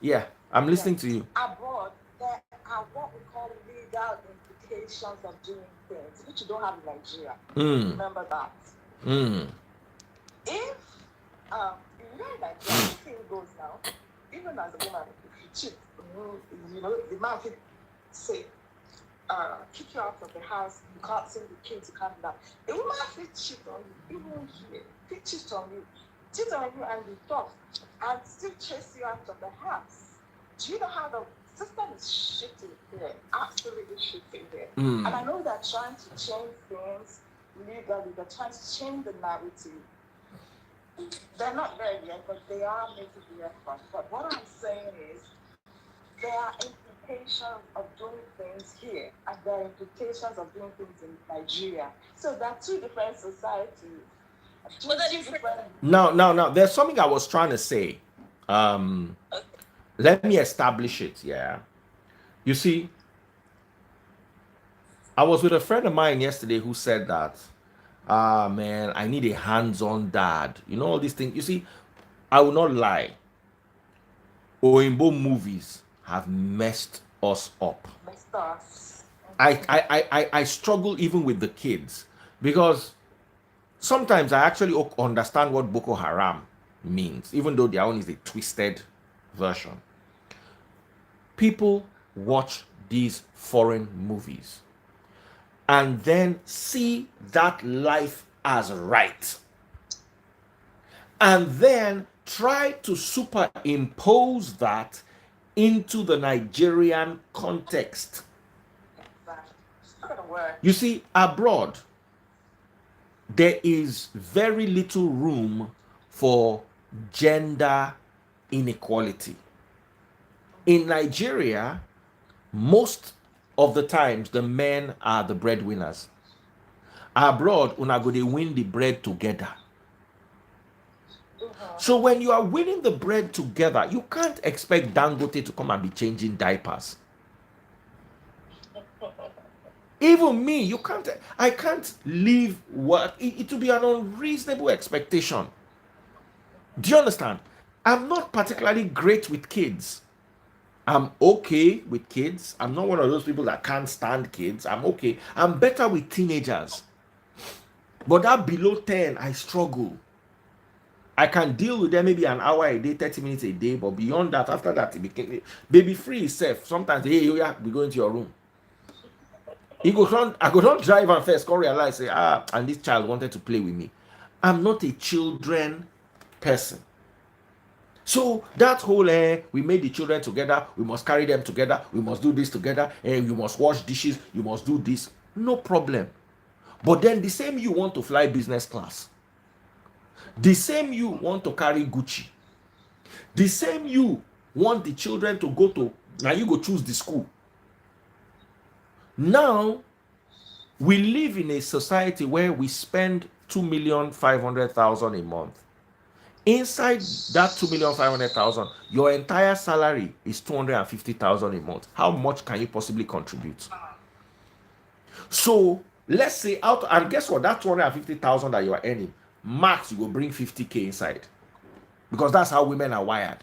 Yeah, I'm listening to you. Abroad, there are what we call legal implications of doing things, which you don't have in Nigeria. Remember that. If you know, like the thing goes now, even as a woman, if you cheat, the man can say, kick you out of the house, you can't send the kids, you can't do that. A woman will cheat on you, even here, will cheat on you and be tough, and still chase you out of the house. Do you know how the system is shitty here? Absolutely shitty here. And I know they're trying to change things legally, they're trying to change the narrative. They're not there yet, but they are making the effort. But what I'm saying is, there are implications of doing things here, and there are implications of doing things in Nigeria. So there are two different societies. Now, there's something I was trying to say. Let me establish it. Yeah. You see, I was with a friend of mine yesterday who said that, man, I need a hands-on dad. You know, all these things. You see, I will not lie. Oimbo movies have messed us up. I struggle even with the kids, because sometimes I actually understand what Boko Haram means, even though their own is a twisted version. People watch these foreign movies and then see that life as right, and then try to superimpose that into the Nigerian context. You see, abroad, there is very little room for gender inequality. In Nigeria, most of the times, the men are the breadwinners. Abroad, una go dey win the bread together. So when you are winning the bread together, you can't expect Dangote to come and be changing diapers. Even me, I can't leave work. It will be an unreasonable expectation. Do you understand? I'm not particularly great with kids. I'm okay with kids. I'm not one of those people that can't stand kids. I'm okay. I'm better with teenagers. But that below 10, I struggle. I can deal with them maybe an hour a day, 30 minutes a day, but beyond that, after that, it became baby free itself. Sometimes, hey, yeah, we go into your room. I go don't drive and first come realize, say, and this child wanted to play with me. I'm not a children person. So that whole we made the children together, we must carry them together, we must do this together, and you must wash dishes, you must do this. No problem. But then the same you want to fly business class. The same you want to carry Gucci. The same you want the children to go to, now you go choose the school. Now, we live in a society where we spend 2,500,000 a month. Inside that 2,500,000, your entire salary is 250,000 a month. How much can you possibly contribute? So let's say out, and guess what? That 250,000 that you are earning, max you will bring 50K inside, because that's how women are wired.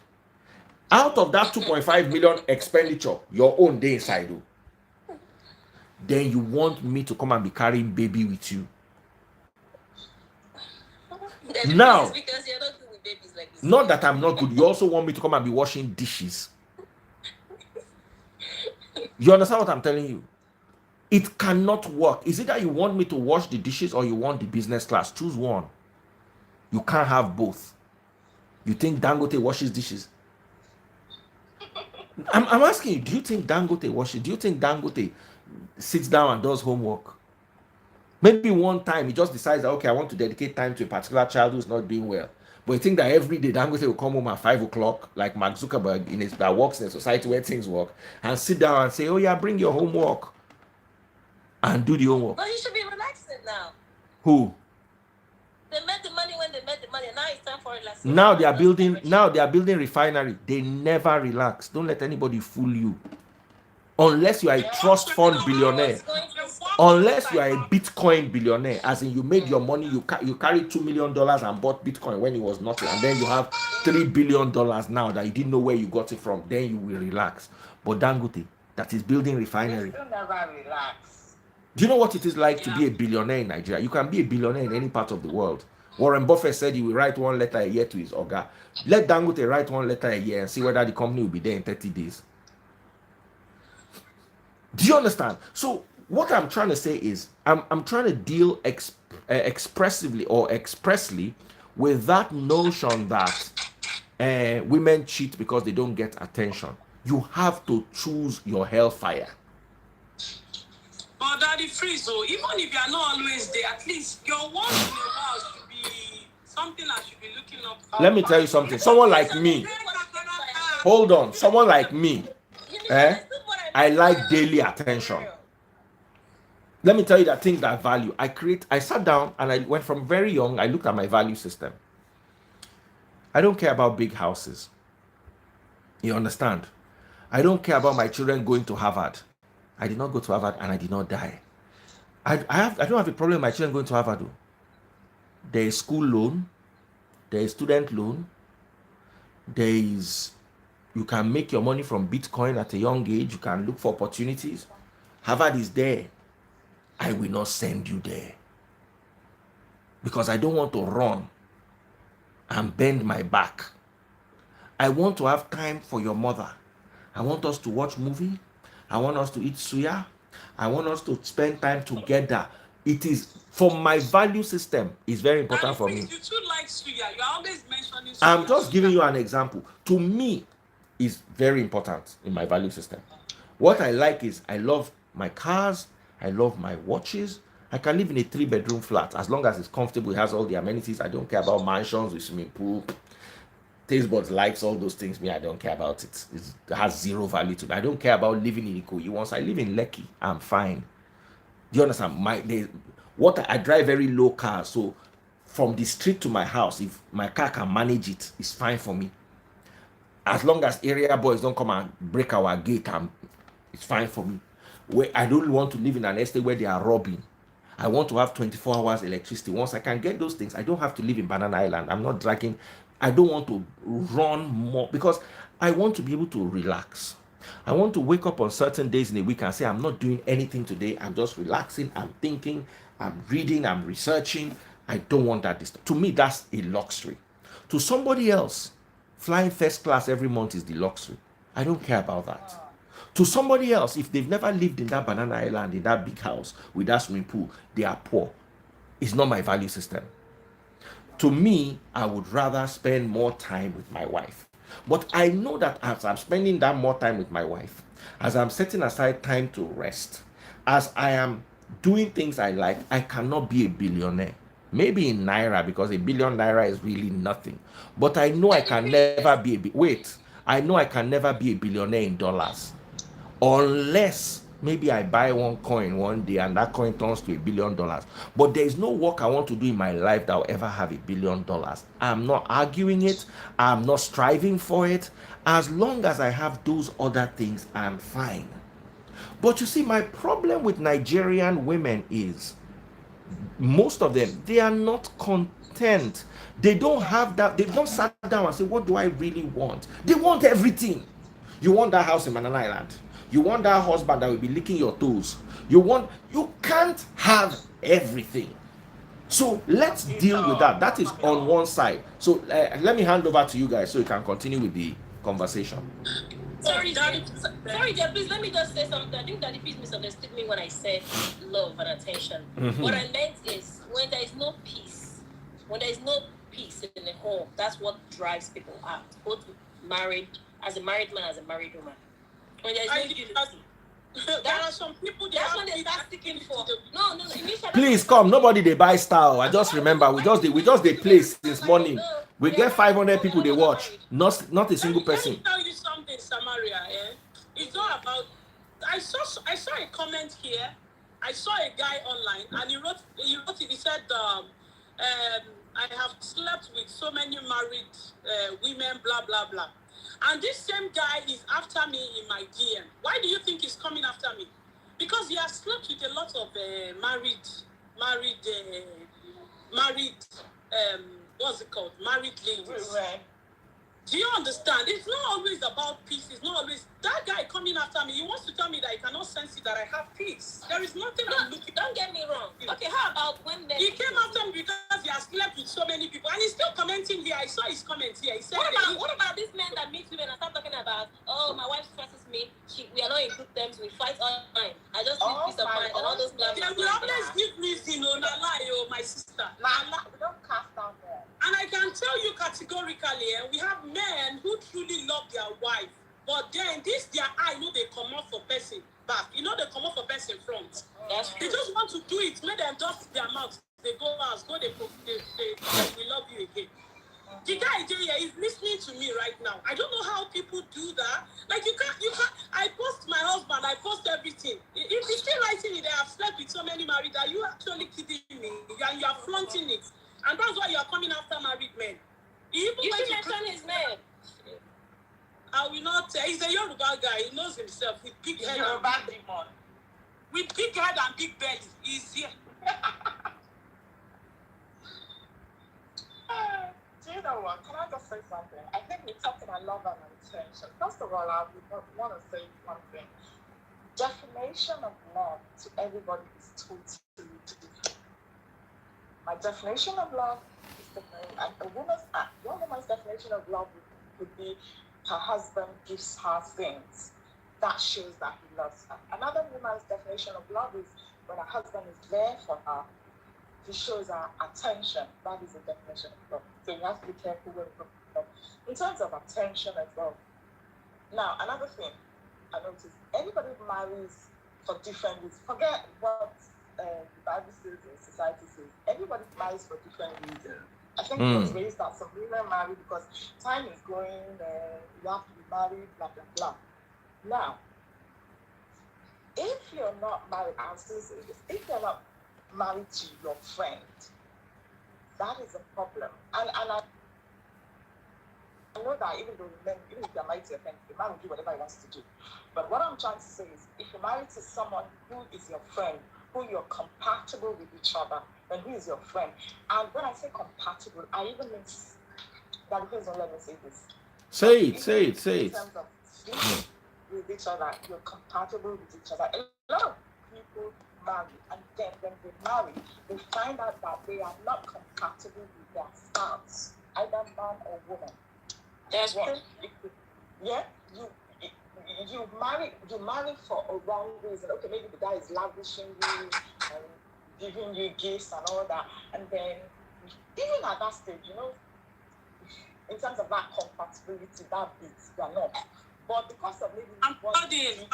Out of that 2.5 million expenditure, your own day inside, then you want me to come and be carrying baby with you. Now, because you're not good with babies like this. Not that I'm not good. You also want me to come and be washing dishes. You understand what I'm telling you? It cannot work. Is it that you want me to wash the dishes or you want the business class? Choose one. You can't have both. You think Dangote washes dishes? I'm asking you, do you think Dangote washes? Do you think Dangote sits down and does homework? Maybe one time he just decides that, okay, I want to dedicate time to a particular child who's not doing well. But you think that every day Dangote will come home at 5 o'clock, like Mark Zuckerberg that works in a society where things work, and sit down and say, oh yeah, bring your homework and do the homework. But you should be relaxing now. Who? They made the money when they made the money. Now it's time for relaxation. Now they are building refinery. They never relax. Don't let anybody fool you. Unless you are a trust fund billionaire. Unless you are a Bitcoin billionaire, as in you made your money, you carried $2 million and bought Bitcoin when it was nothing, and then you have $3 billion now that you didn't know where you got it from, then you will relax. But Dangote, that is building refinery. Never relax. Do you know what it is like to be a billionaire in Nigeria? You can be a billionaire in any part of the world. Warren Buffett said he will write one letter a year to his Oga. Let Dangote write one letter a year and see whether the company will be there in 30 days. Do you understand? So what I'm trying to say is I'm trying to deal expressively or expressly with that notion that women cheat because they don't get attention. You have to choose your hellfire. But Daddy Freeze, so even if you are not always there, at least your once in a while should be something I should be looking up for. Let me tell you something. Someone like me, hold on, someone like me, I like daily attention. Let me tell you that things that value. I sat down and I went from very young, I looked at my value system. I don't care about big houses. You understand? I don't care about my children going to Harvard. I did not go to Harvard and I did not die. I don't have a problem with my children going to Harvard though. There is school loan, there is student loan, you can make your money from Bitcoin at a young age, you can look for opportunities. Harvard is there. I will not send you there because I don't want to run and bend my back. I want to have time for your mother. I want us to watch movie. I want us to eat suya. I want us to spend time together. It is, for my value system, is very important for me. You too like suya. You're always mentioning suya. I'm just giving you an example. To me, is very important in my value system. What I like is I love my cars. I love my watches. I can live in a 3-bedroom flat as long as it's comfortable. It has all the amenities. I don't care about mansions with swimming pool. Taste buds likes all those things. Me, I don't care about it. It has zero value to me. I don't care about living in Ikoyi. Once I live in Lekki, I'm fine. Do you understand? I drive very low cars, so from the street to my house, if my car can manage it, it's fine for me. As long as area boys don't come and break our gate, it's fine for me. where I don't want to live in an estate where they are robbing. I want to have 24 hours electricity. Once I can get those things, I don't have to live in Banana Island. I'm not dragging. I don't want to run more because I want to be able to relax. I want to wake up on certain days in a week and say, I'm not doing anything today. I'm just relaxing. I'm thinking. I'm reading. I'm researching. I don't want that. To me, that's a luxury. To somebody else, flying first class every month is the luxury. I don't care about that. To somebody else, if they've never lived in that Banana Island, in that big house with that swimming pool, they are poor. It's not my value system. To me, I would rather spend more time with my wife. But I know that as I'm spending that more time with my wife, as I'm setting aside time to rest, as I am doing things I like, I cannot be a billionaire. Maybe in Naira, because a billion Naira is really nothing. But I know I can never be wait. I know I can never be a billionaire in dollars. Unless maybe I buy one coin one day and that coin turns to $1 billion. But there is no work I want to do in my life that will ever have $1 billion. I'm not arguing it. I'm not striving for it. As long as I have those other things, I'm fine. But you see, my problem with Nigerian women is most of them, they are not content. They don't have that. They've not sat down and said, what do I really want? They want everything. You want that house in Banana Island. You want that husband that will be licking your toes. You can't have everything. So let's deal with that. That is on one side. So let me hand over to you guys so you can continue with the conversation. Sorry, Daddy, please let me just say something. I think Daddy, please misunderstood me when I said love and attention. What I meant is when there is no peace, in the home, that's what drives people out, both married, as a married man, as a married woman. When there is no unity. There are some people that's when they start sticking for. No. Please come. Nobody they buy style. I just remember we just they play since morning. We get 500 people they watch. Not a single person. Let me tell you something, Samaria. It's not about. I saw a comment here. I saw a guy online, and he wrote it. He said, "I have slept with so many married women, blah blah blah." And this same guy is after me in my DM. Why do you think he's coming after me? Because he has slept with a lot of married, what's it called? Married ladies. Right. Do you understand? It's not always about peace. It's not always that guy coming after me. He wants to tell me that he cannot sense it, that I have peace. There is nothing I'm looking. Don't get me wrong. Okay, how about when men? He came after me because he has slept with so many people, and he's still commenting here. I saw his comments here. He said, "What about this man that meets women and start talking about? Oh, my wife stresses me. We are not in good terms. We fight all the time. I just need peace of mind and all those blah blah." They will always give reason, my sister. We don't cast down there. And I can tell you categorically, we have men who truly love their wife, but then their eye, they come off for person back. They come off for person front. They just want to do it, make them dust their mouth. They go out, they we love you again. The guy here is listening to me right now. I don't know how people do that. Like you can't. I post my husband. I post everything. If he's still writing it, I have slept with so many married. Are you actually kidding me? You are flaunting it, and that's why you are coming after married men. You should mention his name. I will not. He's a Yoruba guy. He knows himself with big head. With big head and big belly. He's here. Do you know what? Can I just say something? I think we're talking about love and attention. First of all, I would want to say one thing. Definition of love to everybody is totally different. My definition of love is different. And one woman's definition of love would be her husband gives her things. That shows that he loves her. Another woman's definition of love is when her husband is there for her. He shows her attention. That is the definition of love. So you have to be careful when you love. In terms of attention as well. Now, another thing I noticed, anybody who marries for different reasons, forget what the Bible says and society says. Everybody marries for different reasons. I think it was raised that some women marry because time is going, you have to be married, blah, blah, blah. Now, if you're not married, I'll still say this, if you're not married to your friend, that is a problem. And know that even though men, even if they're married to a friend, the man will do whatever he wants to do. But what I'm trying to say is, if you're married to someone who is your friend, who you're compatible with each other, then who is your friend? And when I say compatible, I even mean that depends on, let me say this. Say In it. terms of sleeping with each other, you're compatible with each other. A lot of people marry, and then when they marry, they find out that they are not compatible with their spouse, either man or woman. That's true. Yeah, you marry for a wrong reason. Okay, maybe the guy is lavishing you and giving you gifts and all that, and then even at that stage, you know, in terms of that compatibility, that bit, you are not. But because of maybe I'm not using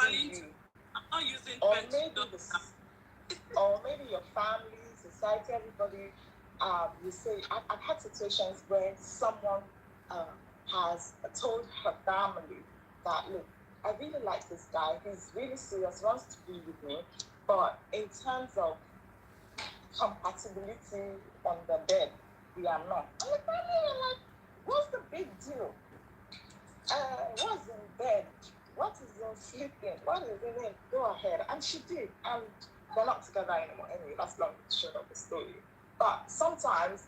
or friends. maybe your family, society, everybody, you say, I've had situations where someone has told her family that, look, I really like this guy, he's really serious, wants to be with me, but in terms of compatibility on the bed, we are not. And the family are like, what's the big deal? What's in bed? What is in sleeping? What is in it? Go ahead. And she did. And they're not together anymore. Anyway, that's long and short of the story. But sometimes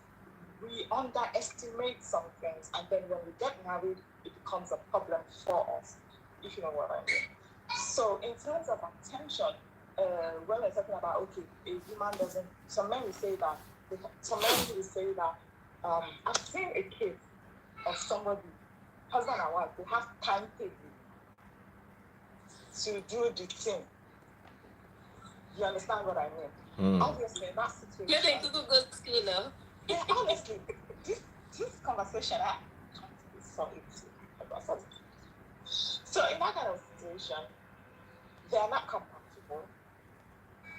we underestimate some things, and then when we get married, it becomes a problem for us, if you know what I mean. So in terms of attention, when we're talking about, okay, a woman doesn't, some men will say that, I've seen a case of somebody, husband and wife, they have timetable to do the thing. You understand what I mean? Obviously, in that situation. You think Google goes to school now? Yeah, honestly, this conversation, I can't be solid. So in that kind of situation, they are not compatible.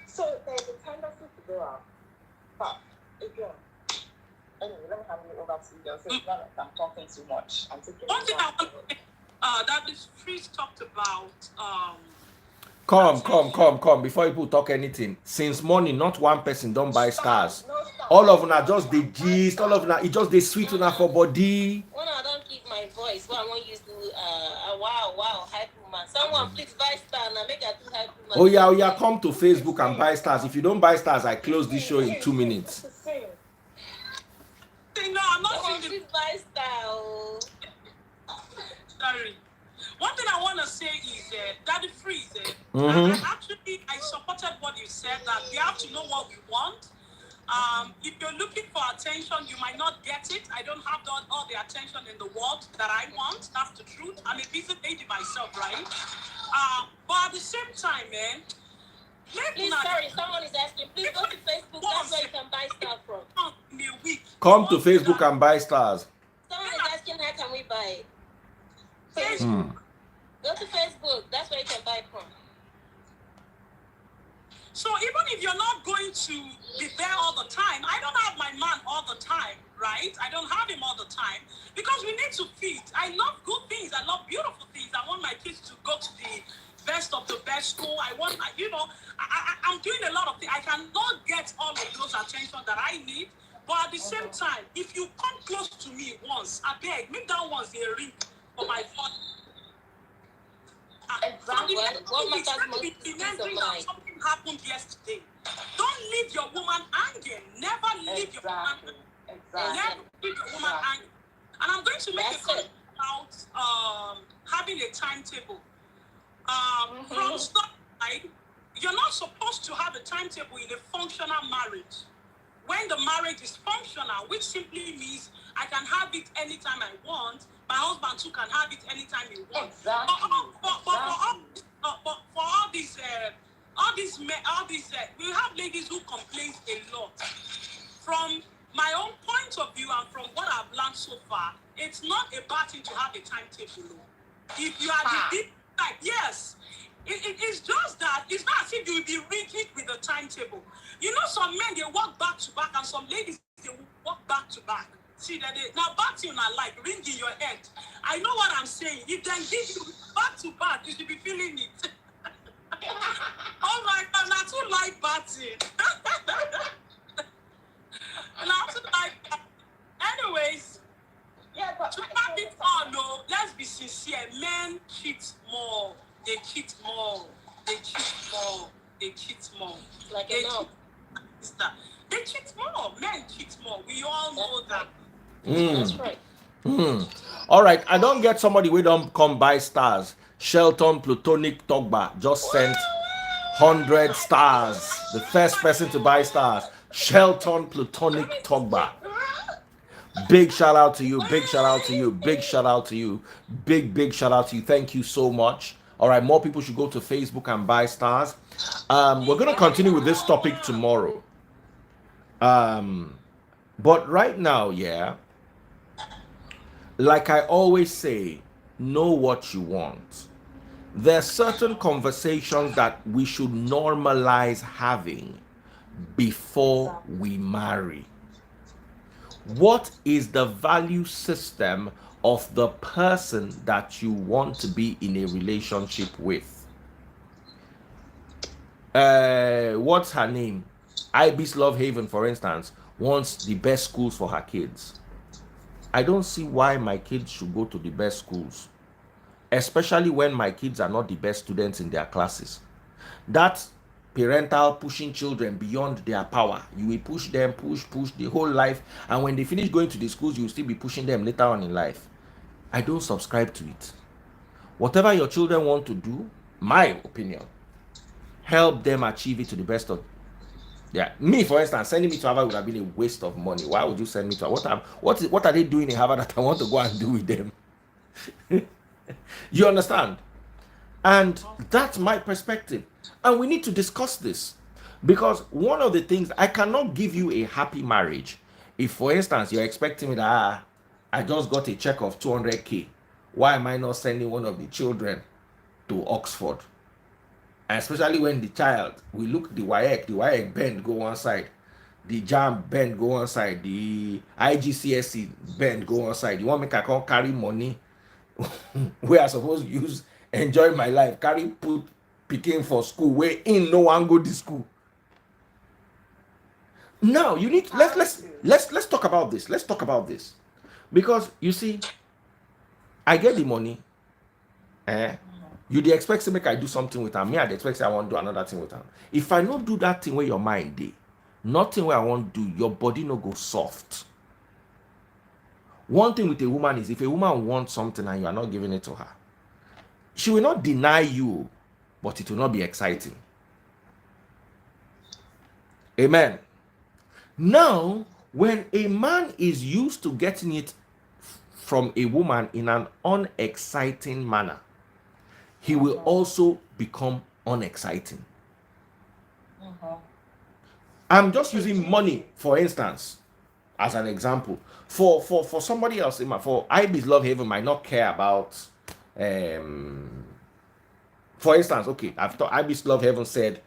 So there's a tendency to go out. But again, anyway, let me hand it over to you. So it's not like I'm talking too much. I'm taking One thing I want to that is Chris talked about. Come. Before people talk anything, since morning, not one person don't buy stars. All of them are just the gist. All of them, it just the sweet enough for body. When I don't keep my voice, what I want you to wow, hype woman. Someone please buy star and make a do hype woman. Oh yeah, come to Facebook and buy stars. If you don't buy stars, I close this show in 2 minutes. No, I'm not Someone saying please buy star. Sorry. One thing I want to say is Daddy Freeze. I supported what you said, that we have to know what we want. If you're looking for attention, you might not get it. I don't have all the attention in the world that I want. That's the truth. I'm a busy lady myself, right? But at the same time, man. Please, sorry, someone is asking. Please go to Facebook. That's where you can buy stuff from. Come to Facebook and buy stars. Someone is asking, how can we buy it? Facebook. Go to Facebook. That's where you can buy from. So even if you're not going to be there all the time, I don't have my man all the time, right? I don't have him all the time because we need to feed. I love good things. I love beautiful things. I want my kids to go to the best of the best school. I want, I'm doing a lot of things. I cannot get all of those attention that I need. But at the same time, if you come close to me once, I beg, make that once a ring for my phone. Exactly. What matters most is peace of mind. Something happened yesterday. Don't leave your woman hanging. Never leave your woman hanging. Never leave your woman hanging. And I'm going to make a comment about having a timetable. From start side, you're not supposed to have a timetable in a functional marriage. When the marriage is functional, which simply means I can have it anytime I want, my husband too can have it anytime he wants. Exactly. For all these we have ladies who complain a lot. From my own point of view and from what I've learned so far, it's not a bad thing to have a timetable. If you are the deep type, yes. It's just that it's not as if you will be rigid with the timetable. You know, some men, they walk back to back, and some ladies, they walk back to back. See that now back to you not like ring in your head. I know what I'm saying. If they give you back to back, you should be feeling it. Oh my God, not too like batting. Not too like. Anyways, yeah, but to have it on, sister. They cheat more. Men cheat more. We all know that. That's right. All right, I don't get somebody we don't come buy stars. Shelton Plutonic Togba just sent 100 stars. The first person to buy stars. Shelton Plutonic Togba. Big shout out to you. Big shout out to you. Big shout out to you. Big shout out to you. Thank you so much. All right, more people should go to Facebook and buy stars. We're going to continue with this topic tomorrow. But right now, yeah, like I always say, know what you want. There are certain conversations that we should normalize having before we marry. What is the value system of the person that you want to be in a relationship with? What's her name? Ibis Love Haven, for instance, wants the best schools for her kids. I don't see why my kids should go to the best schools, especially when my kids are not the best students in their classes. That's parental pushing children beyond their power. You will push them, push the whole life, and when they finish going to the schools, you will still be pushing them later on in life. I don't subscribe to it. Whatever your children want to do, my opinion, help them achieve it to the best of. Yeah, me for instance, sending me to Harvard would have been a waste of money. Why would you send me to Harvard? What are they doing in Harvard that I want to go and do with them? You understand? And that's my perspective. And we need to discuss this, because one of the things, I cannot give you a happy marriage if, for instance, you're expecting me that I just got a check of 200k. Why am I not sending one of the children to Oxford? And especially when the child, we look the WAEC bend go one side, the JAM bend go one side, the IGCSE bend go one side. You want me to come carry money where I supposed to use enjoy my life, carry put picking for school where in no one go to school. Now you need let's talk about this. Let's talk about this, because you see, I get the money. You dey expect to make I do something with them. Me, I dey expect I want to do another thing with them. If I not do that thing where your mind dey, nothing where I want to do, your body no go soft. One thing with a woman is, if a woman wants something and you are not giving it to her, she will not deny you, but it will not be exciting. Amen. Now, when a man is used to getting it from a woman in an unexciting manner, he will also become unexciting. I'm just using money, for instance, as an example. For somebody else, for Ibis Love Haven might not care about, for instance, okay, I've thought Ibis Love Haven said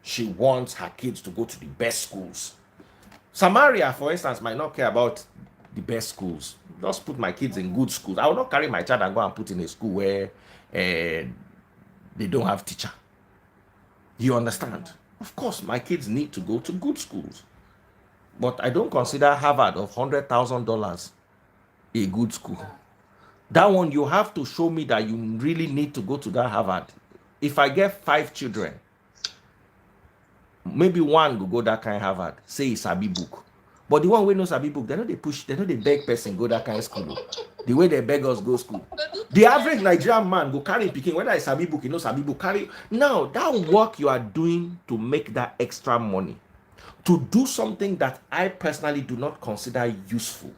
she wants her kids to go to the best schools. Samaria, for instance, might not care about the best schools. Just put my kids in good schools. I will not carry my child and go and put in a school where they don't have teacher. You understand? Of course, my kids need to go to good schools. But I don't consider Harvard of $100,000 a good school. That one, you have to show me that you really need to go to that Harvard. If I get 5 children, maybe one will go that kind of Harvard, say it's a book. But the one we knows a book, they know they push, they know they beg person go that kind of school. The way they beg us go school. The average Nigerian man go carry picking, whether it's a book, he knows a book, carry. Now, that work you are doing to make that extra money, to do something that I personally do not consider useful,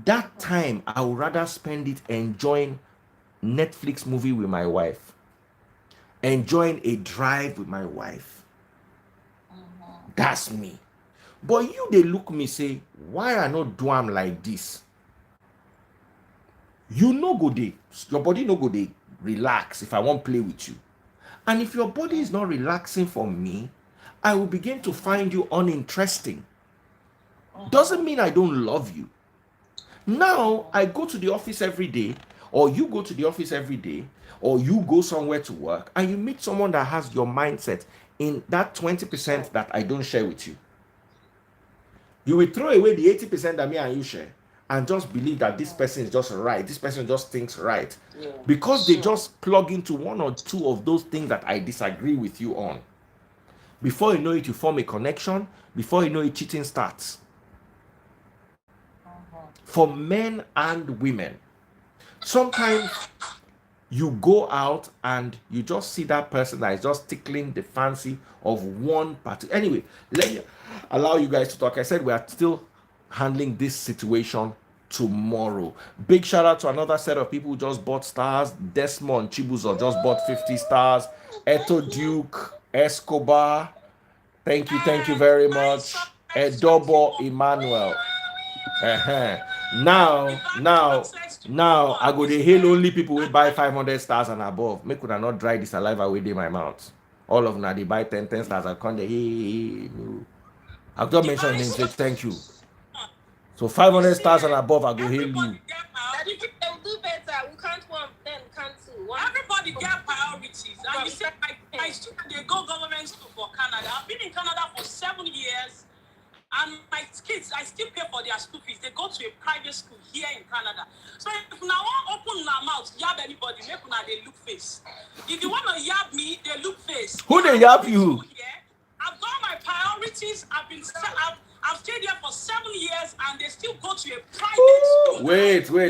that time I would rather spend it enjoying Netflix movie with my wife, enjoying a drive with my wife. That's me. But you, they look me say, why I not do am like this? You no go dey, your body no go dey relax if I won't play with you. And if your body is not relaxing for me, I will begin to find you uninteresting. Doesn't mean I don't love you. Now, I go to the office every day, or you go to the office every day, or you go somewhere to work, and you meet someone that has your mindset in that 20% that I don't share with you. You will throw away the 80% that me and you share and just believe that this person is just right. This person just thinks right. Because they just plug into one or two of those things that I disagree with you on. Before you know it, you form a connection. Before you know it, cheating starts. For men and women. Sometimes you go out and you just see that person that is just tickling the fancy of one party. Anyway, let me allow you guys to talk. I said we are still handling this situation tomorrow. Big shout out to another set of people who just bought stars. Desmond Chibuzo just bought 50 stars. Eto Duke, Escobar. Thank you very much. Edobo Emmanuel. Now I go to hail only people who buy 500 stars and above. Make una not dry this saliva away in my mouth. All of them they buy 10 stars and come there. Hey, no. I've just mentioned names. Say thank you. So 500 stars and above, I go hail you. They'll do better. We can't one, then can't two. Everybody get priorities. And you say my student they go government school for Canada. I've been in Canada for 7 years. And my kids, I still pay for their school fees. They go to a private school here in Canada. So if now I open my mouth, yab anybody, make una they look face. If you want to yab me, they look face. Who they yab you? I've got my priorities. I've stayed here for 7 years, and they still go to a private school. Wait. Hey,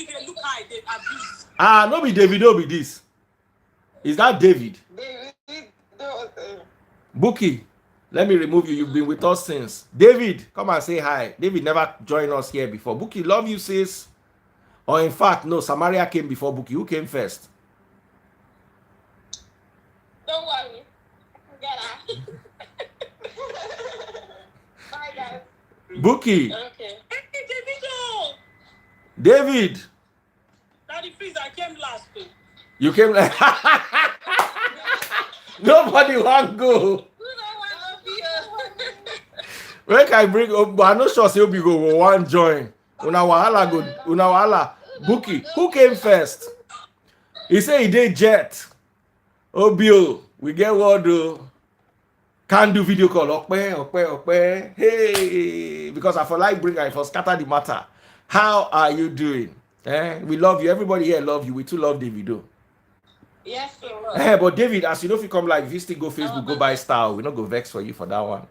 they look high, they abuse. No be Davido be this. Is that David? Bookie, let me remove you. You've been with us since. David, come and say hi. David never joined us here before. Bookie, love you, sis. Or in fact, no, Samaria came before Bookie. Who came first? Don't worry. Bye, guys. Bookie. Okay. Hey, David. Daddy, please, I came last. You came like nobody want go. Where can I bring up? But I'm not sure say go one join. Una wahala. Bookie, who came first? He said he did jet. Obio, we get word though. Can't do video call. Okpe. Hey, because I feel like I for scatter the matter. How are you doing? We love you. Everybody here love you. We too love Davido. Yes, sir. But David, as you know, if you come live, if you still go Facebook, go buy style. We not go vex for you for that one.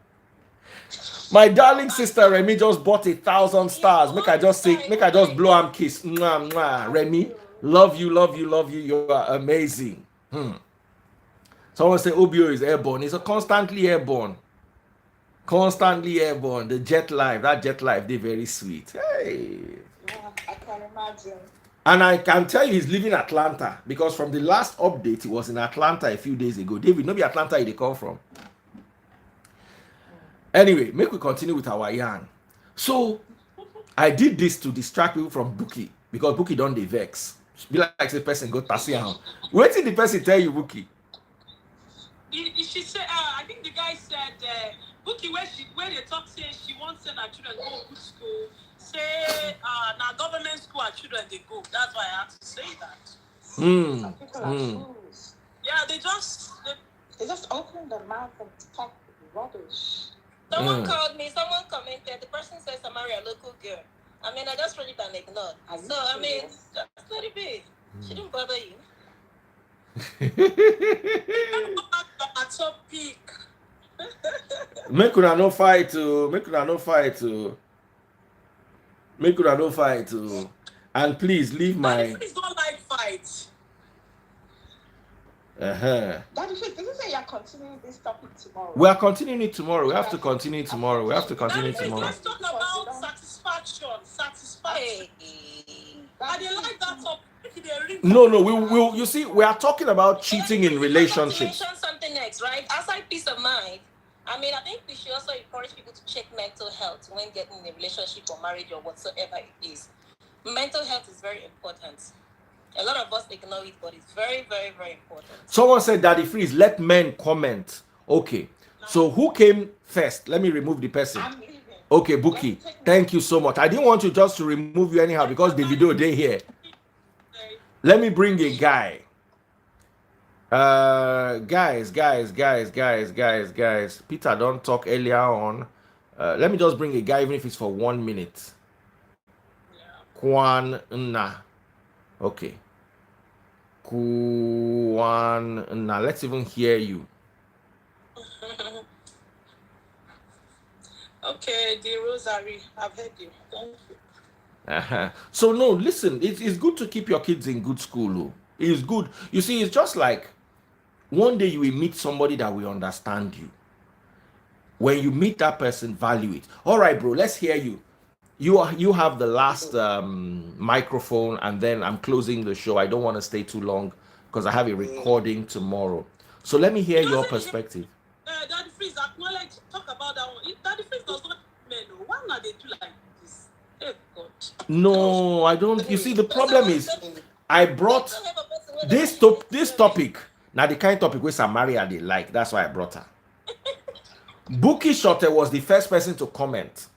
My darling sister Remy just bought 1,000 stars. Make I just blow him kiss. Mwah, mwah. Remy, love you. You are amazing. Someone say Obio is airborne. He's constantly airborne. The jet life, they're very sweet. Hey. Yeah, I can imagine. And I can tell you he's living in Atlanta because from the last update, he was in Atlanta a few days ago. David, maybe Atlanta they come from. Anyway, make we continue with our yarn. So, I did this to distract people from Bookie because Bookie don't dey vex. Be like the person go Tassian. Wait till the person tell you Bookie. She said, I think the guy said, Bookie, where they talk, say she wants to send her children go to good school. Say, now government school, our children, they go. That's why I had to say that. Some people are fools. Yeah, they just open their mouth and talk rubbish. Someone called me, someone commented, the person says Samaria, local girl. I mean, I just read it and ignored. So, I mean, just let it be. She didn't bother you. topic. Make una no fight. And please leave my. Please don't like fight. Daddy, did you say you're continuing this topic tomorrow? We are continuing it tomorrow. We have to continue it tomorrow. Let's talk about satisfaction. Hey. I didn't like that topic. No. We you see, we are talking about cheating in relationships. Mention something next, right? Outside peace of mind. I mean, I think we should also encourage people to check mental health when getting in a relationship or marriage or whatsoever it is. Mental health is very important. A lot of us ignore it, but it's very, very, very important. Someone said, Daddy Freeze, let men comment. Okay. So who came first? Let me remove the person. Okay, Bookie. Thank you so much. I didn't want you just to remove you anyhow because the video they here. Let me bring a guy. Guys. Peter, don't talk earlier on. Let me just bring a guy, even if it's for 1 minute. Kwan Na. Okay. Now let's even hear you. Okay, the Rosary. I've heard you. Thank you. So no, listen, it's good to keep your kids in good school. Oh. It's good. You see, it's just like one day you will meet somebody that will understand you. When you meet that person, value it. All right, bro, let's hear you. You have the last microphone, and then I'm closing the show. I don't want to stay too long because I have a recording tomorrow. So let me hear your perspective. Daddy Freeze, acknowledge, talk about that one. Daddy Freeze does not men. Why not they do like this? Oh God. No, I don't. You see, the problem is I brought this topic. Now the kind of topic where Samaria they like. That's why I brought her. Bookie Shotte was the first person to comment.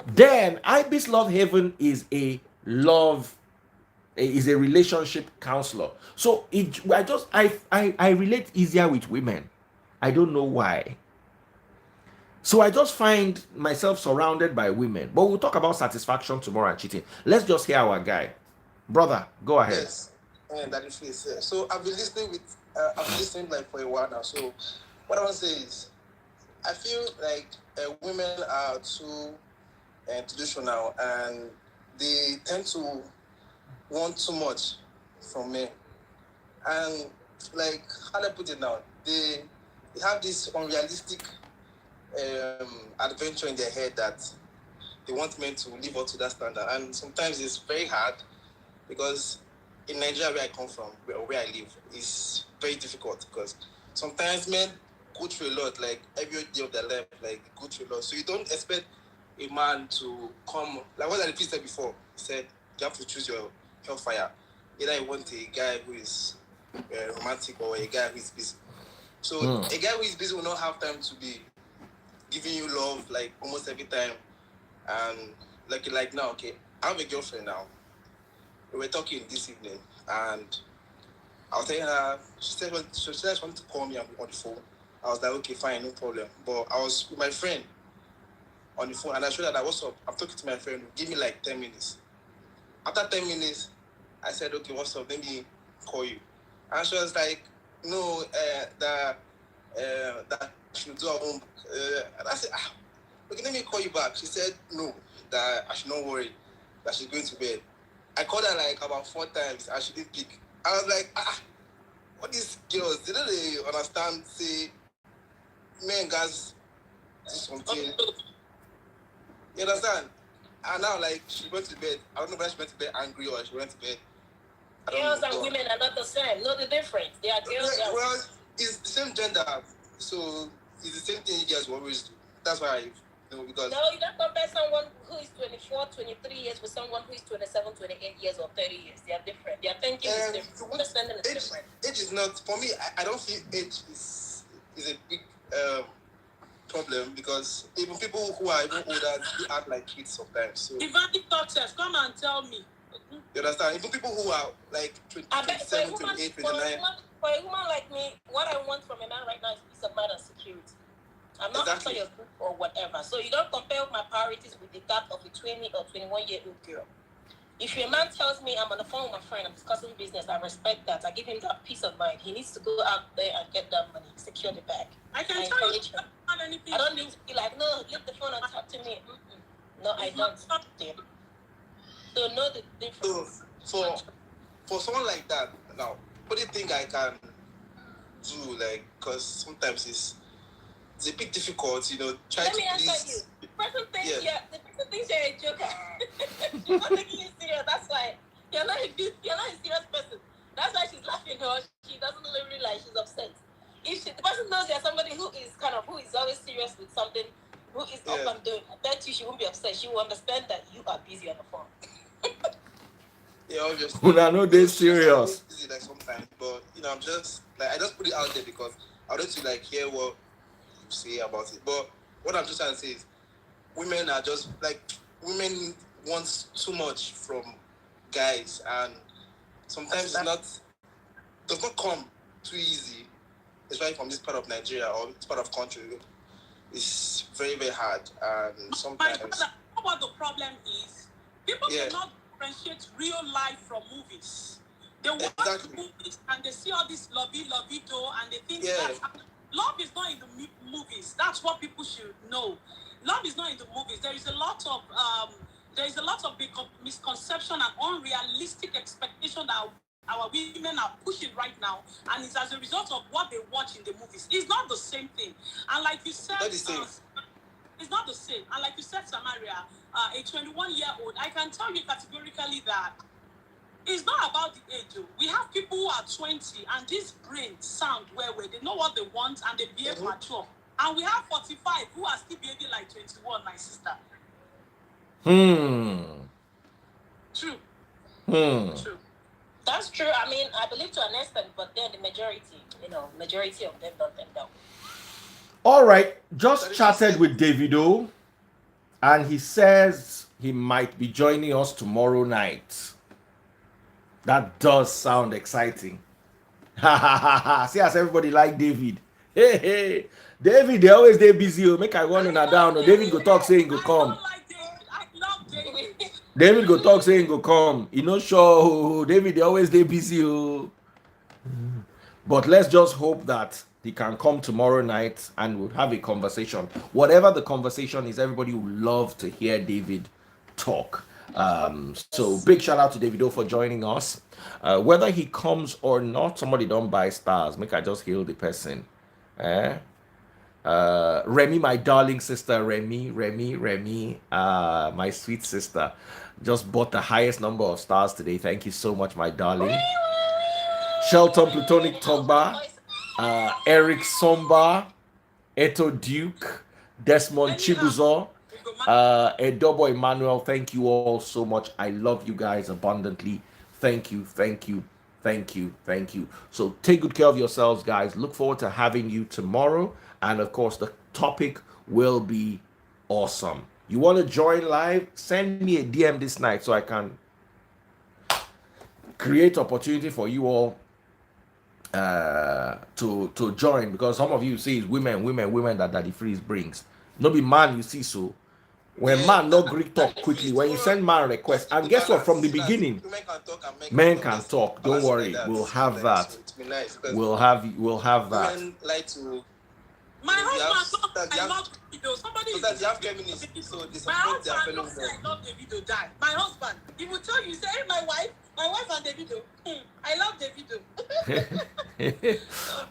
Then Ibis Love Haven is a relationship counselor. So I relate easier with women. I don't know why. So I just find myself surrounded by women. But we'll talk about satisfaction tomorrow and cheating. Let's just hear our guy. Brother, go ahead. Yes, and that is it. So I've been listening like for a while now. So what I want to say is, I feel like women are too traditional, and they tend to want too much from men. And like how do I put it now? They have this unrealistic adventure in their head that they want men to live up to that standard, and sometimes it's very hard because in Nigeria, where I come from, where I live, is very difficult because sometimes men go through a lot, like every day of their life, like go through a lot. So you don't expect a man to come, like what I said before. He said you have to choose your hellfire. Either you want a guy who is romantic or a guy who is busy. So a guy who is busy will not have time to be giving you love like almost every time. And like now, okay, I have a girlfriend now. We were talking this evening, and I was telling her, she said she just wanted to call me on the phone. I was like, okay, fine, no problem. But I was with my friend on the phone, and I showed her that, what's up? I'm talking to my friend. Give me like 10 minutes. After 10 minutes, I said, okay, what's up? Let me call you. And she was like, no, that she'll do her own. And I said, okay, let me call you back. She said, no, that I should not worry, that she's going to bed. I called her like about 4 times and she didn't pick. I was like, what these girls, they don't really understand, say, men guys do something. You understand? And now, like, she went to bed. I don't know whether she went to bed angry or she went to bed. Girls and women are not the same. Know the difference. They are girls. Well, it's the same gender. So it's the same thing you guys will always do. That's why because... No, you don't compare someone who is 24, 23 years with someone who is 27, 28 years or 30 years. They are different. Their thinking is different. Understanding is different. Age is not, for me, I don't feel age is a big problem, because even people who are even older, they act like kids sometimes. So Divine success, come and tell me. You understand? Even people who are like 27, 28, 29. For a woman like me, what I want from a man right now is peace of mind and security. I'm not after your group or whatever. So you don't compare my priorities with the that of a 20 or 21-year-old girl. If your man tells me I'm on the phone with my friend, I'm discussing business, I respect that. I give him that peace of mind. He needs to go out there and get that money, secure the bag. I can tell you. I don't need to be like, no, leave the phone and talk to me. No, I don't. So know the difference. So for someone like that, now, what do you think I can do? Like, because sometimes it's a bit difficult, Let me answer you. The person thinks you're a joker. She's not taking you serious. That's why you're not a serious person. That's why she's laughing, or she doesn't realize she's upset. If the person knows you're somebody who is always serious with something, who is up and doing, I bet you she won't be upset. She will understand that you are busy on the phone. Yeah, obviously. When I know they're serious. Busy like sometimes, but I'm just like, I just put it out there because I want to like hear what you say about it. But what I'm just trying to say is, women are just like, women want too much from guys, and sometimes does not come too easy, especially from this part of Nigeria or this part of country. It's very, very hard, and sometimes. What the problem is, people cannot differentiate real life from movies. They watch movies and they see all this lovey do, and they think that love is not in the movies. That's what people should know. Love is not in the movies. There is a lot of misconception and unrealistic expectation that our women are pushing right now, and it's as a result of what they watch in the movies. It's not the same thing. And like you said, it's not the same. And like you said, Samaria, a 21-year-old, I can tell you categorically that it's not about the age. We have people who are 20 and these brains sound where they know what they want and they behave mature. And we have 45 who are still behaving like 21, my sister. True. True. That's true. I mean, I believe to an extent, but then the majority of them don't think that way. All right, just chatted with Davido, and he says he might be joining us tomorrow night. That does sound exciting. See as everybody like David. Hey, David, they always they busy. Make I run on down. David go talk saying go come. I love David. David go talk saying go come. You know, sure, David, they always they busy. But let's just hope that he can come tomorrow night and we'll have a conversation. Whatever the conversation is, everybody would love to hear David talk. So big shout out to Davido for joining us. Whether he comes or not, somebody don't buy stars. Make I just heal the person. Remy, my darling sister, Remy, my sweet sister, just bought the highest number of stars today. Thank you so much, my darling. Shelton Plutonic Togba, Eric Somba, Eto Duke, Desmond Chibuzo, Edobo Emmanuel. Thank you all so much. I love you guys abundantly. Thank you. So take good care of yourselves, guys. Look forward to having you tomorrow. And of course, the topic will be awesome. You want to join live? Send me a DM this night so I can create opportunity for you all to join, because some of you see it's women that Daddy Freeze brings. No be man you see. So when man no Greek talk quickly, when you send man request, and guess what, from the beginning men can talk. Don't worry, we'll have that. We'll have that. My husband I love Davido. Somebody so that you have feminists, so they support their fellow men. I love Davido. Die. My husband, he will tell you, say, hey, my wife and Davido. I love Davido.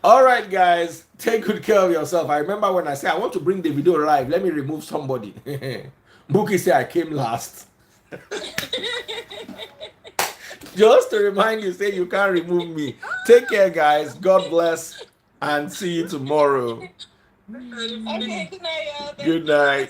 All right, guys, take good care of yourself. I remember when I said I want to bring Davido live, let me remove somebody. Buki said I came last. Just to remind you, say you can't remove me. Take care, guys. God bless, and see you tomorrow. Okay, good night, y'all. Good night.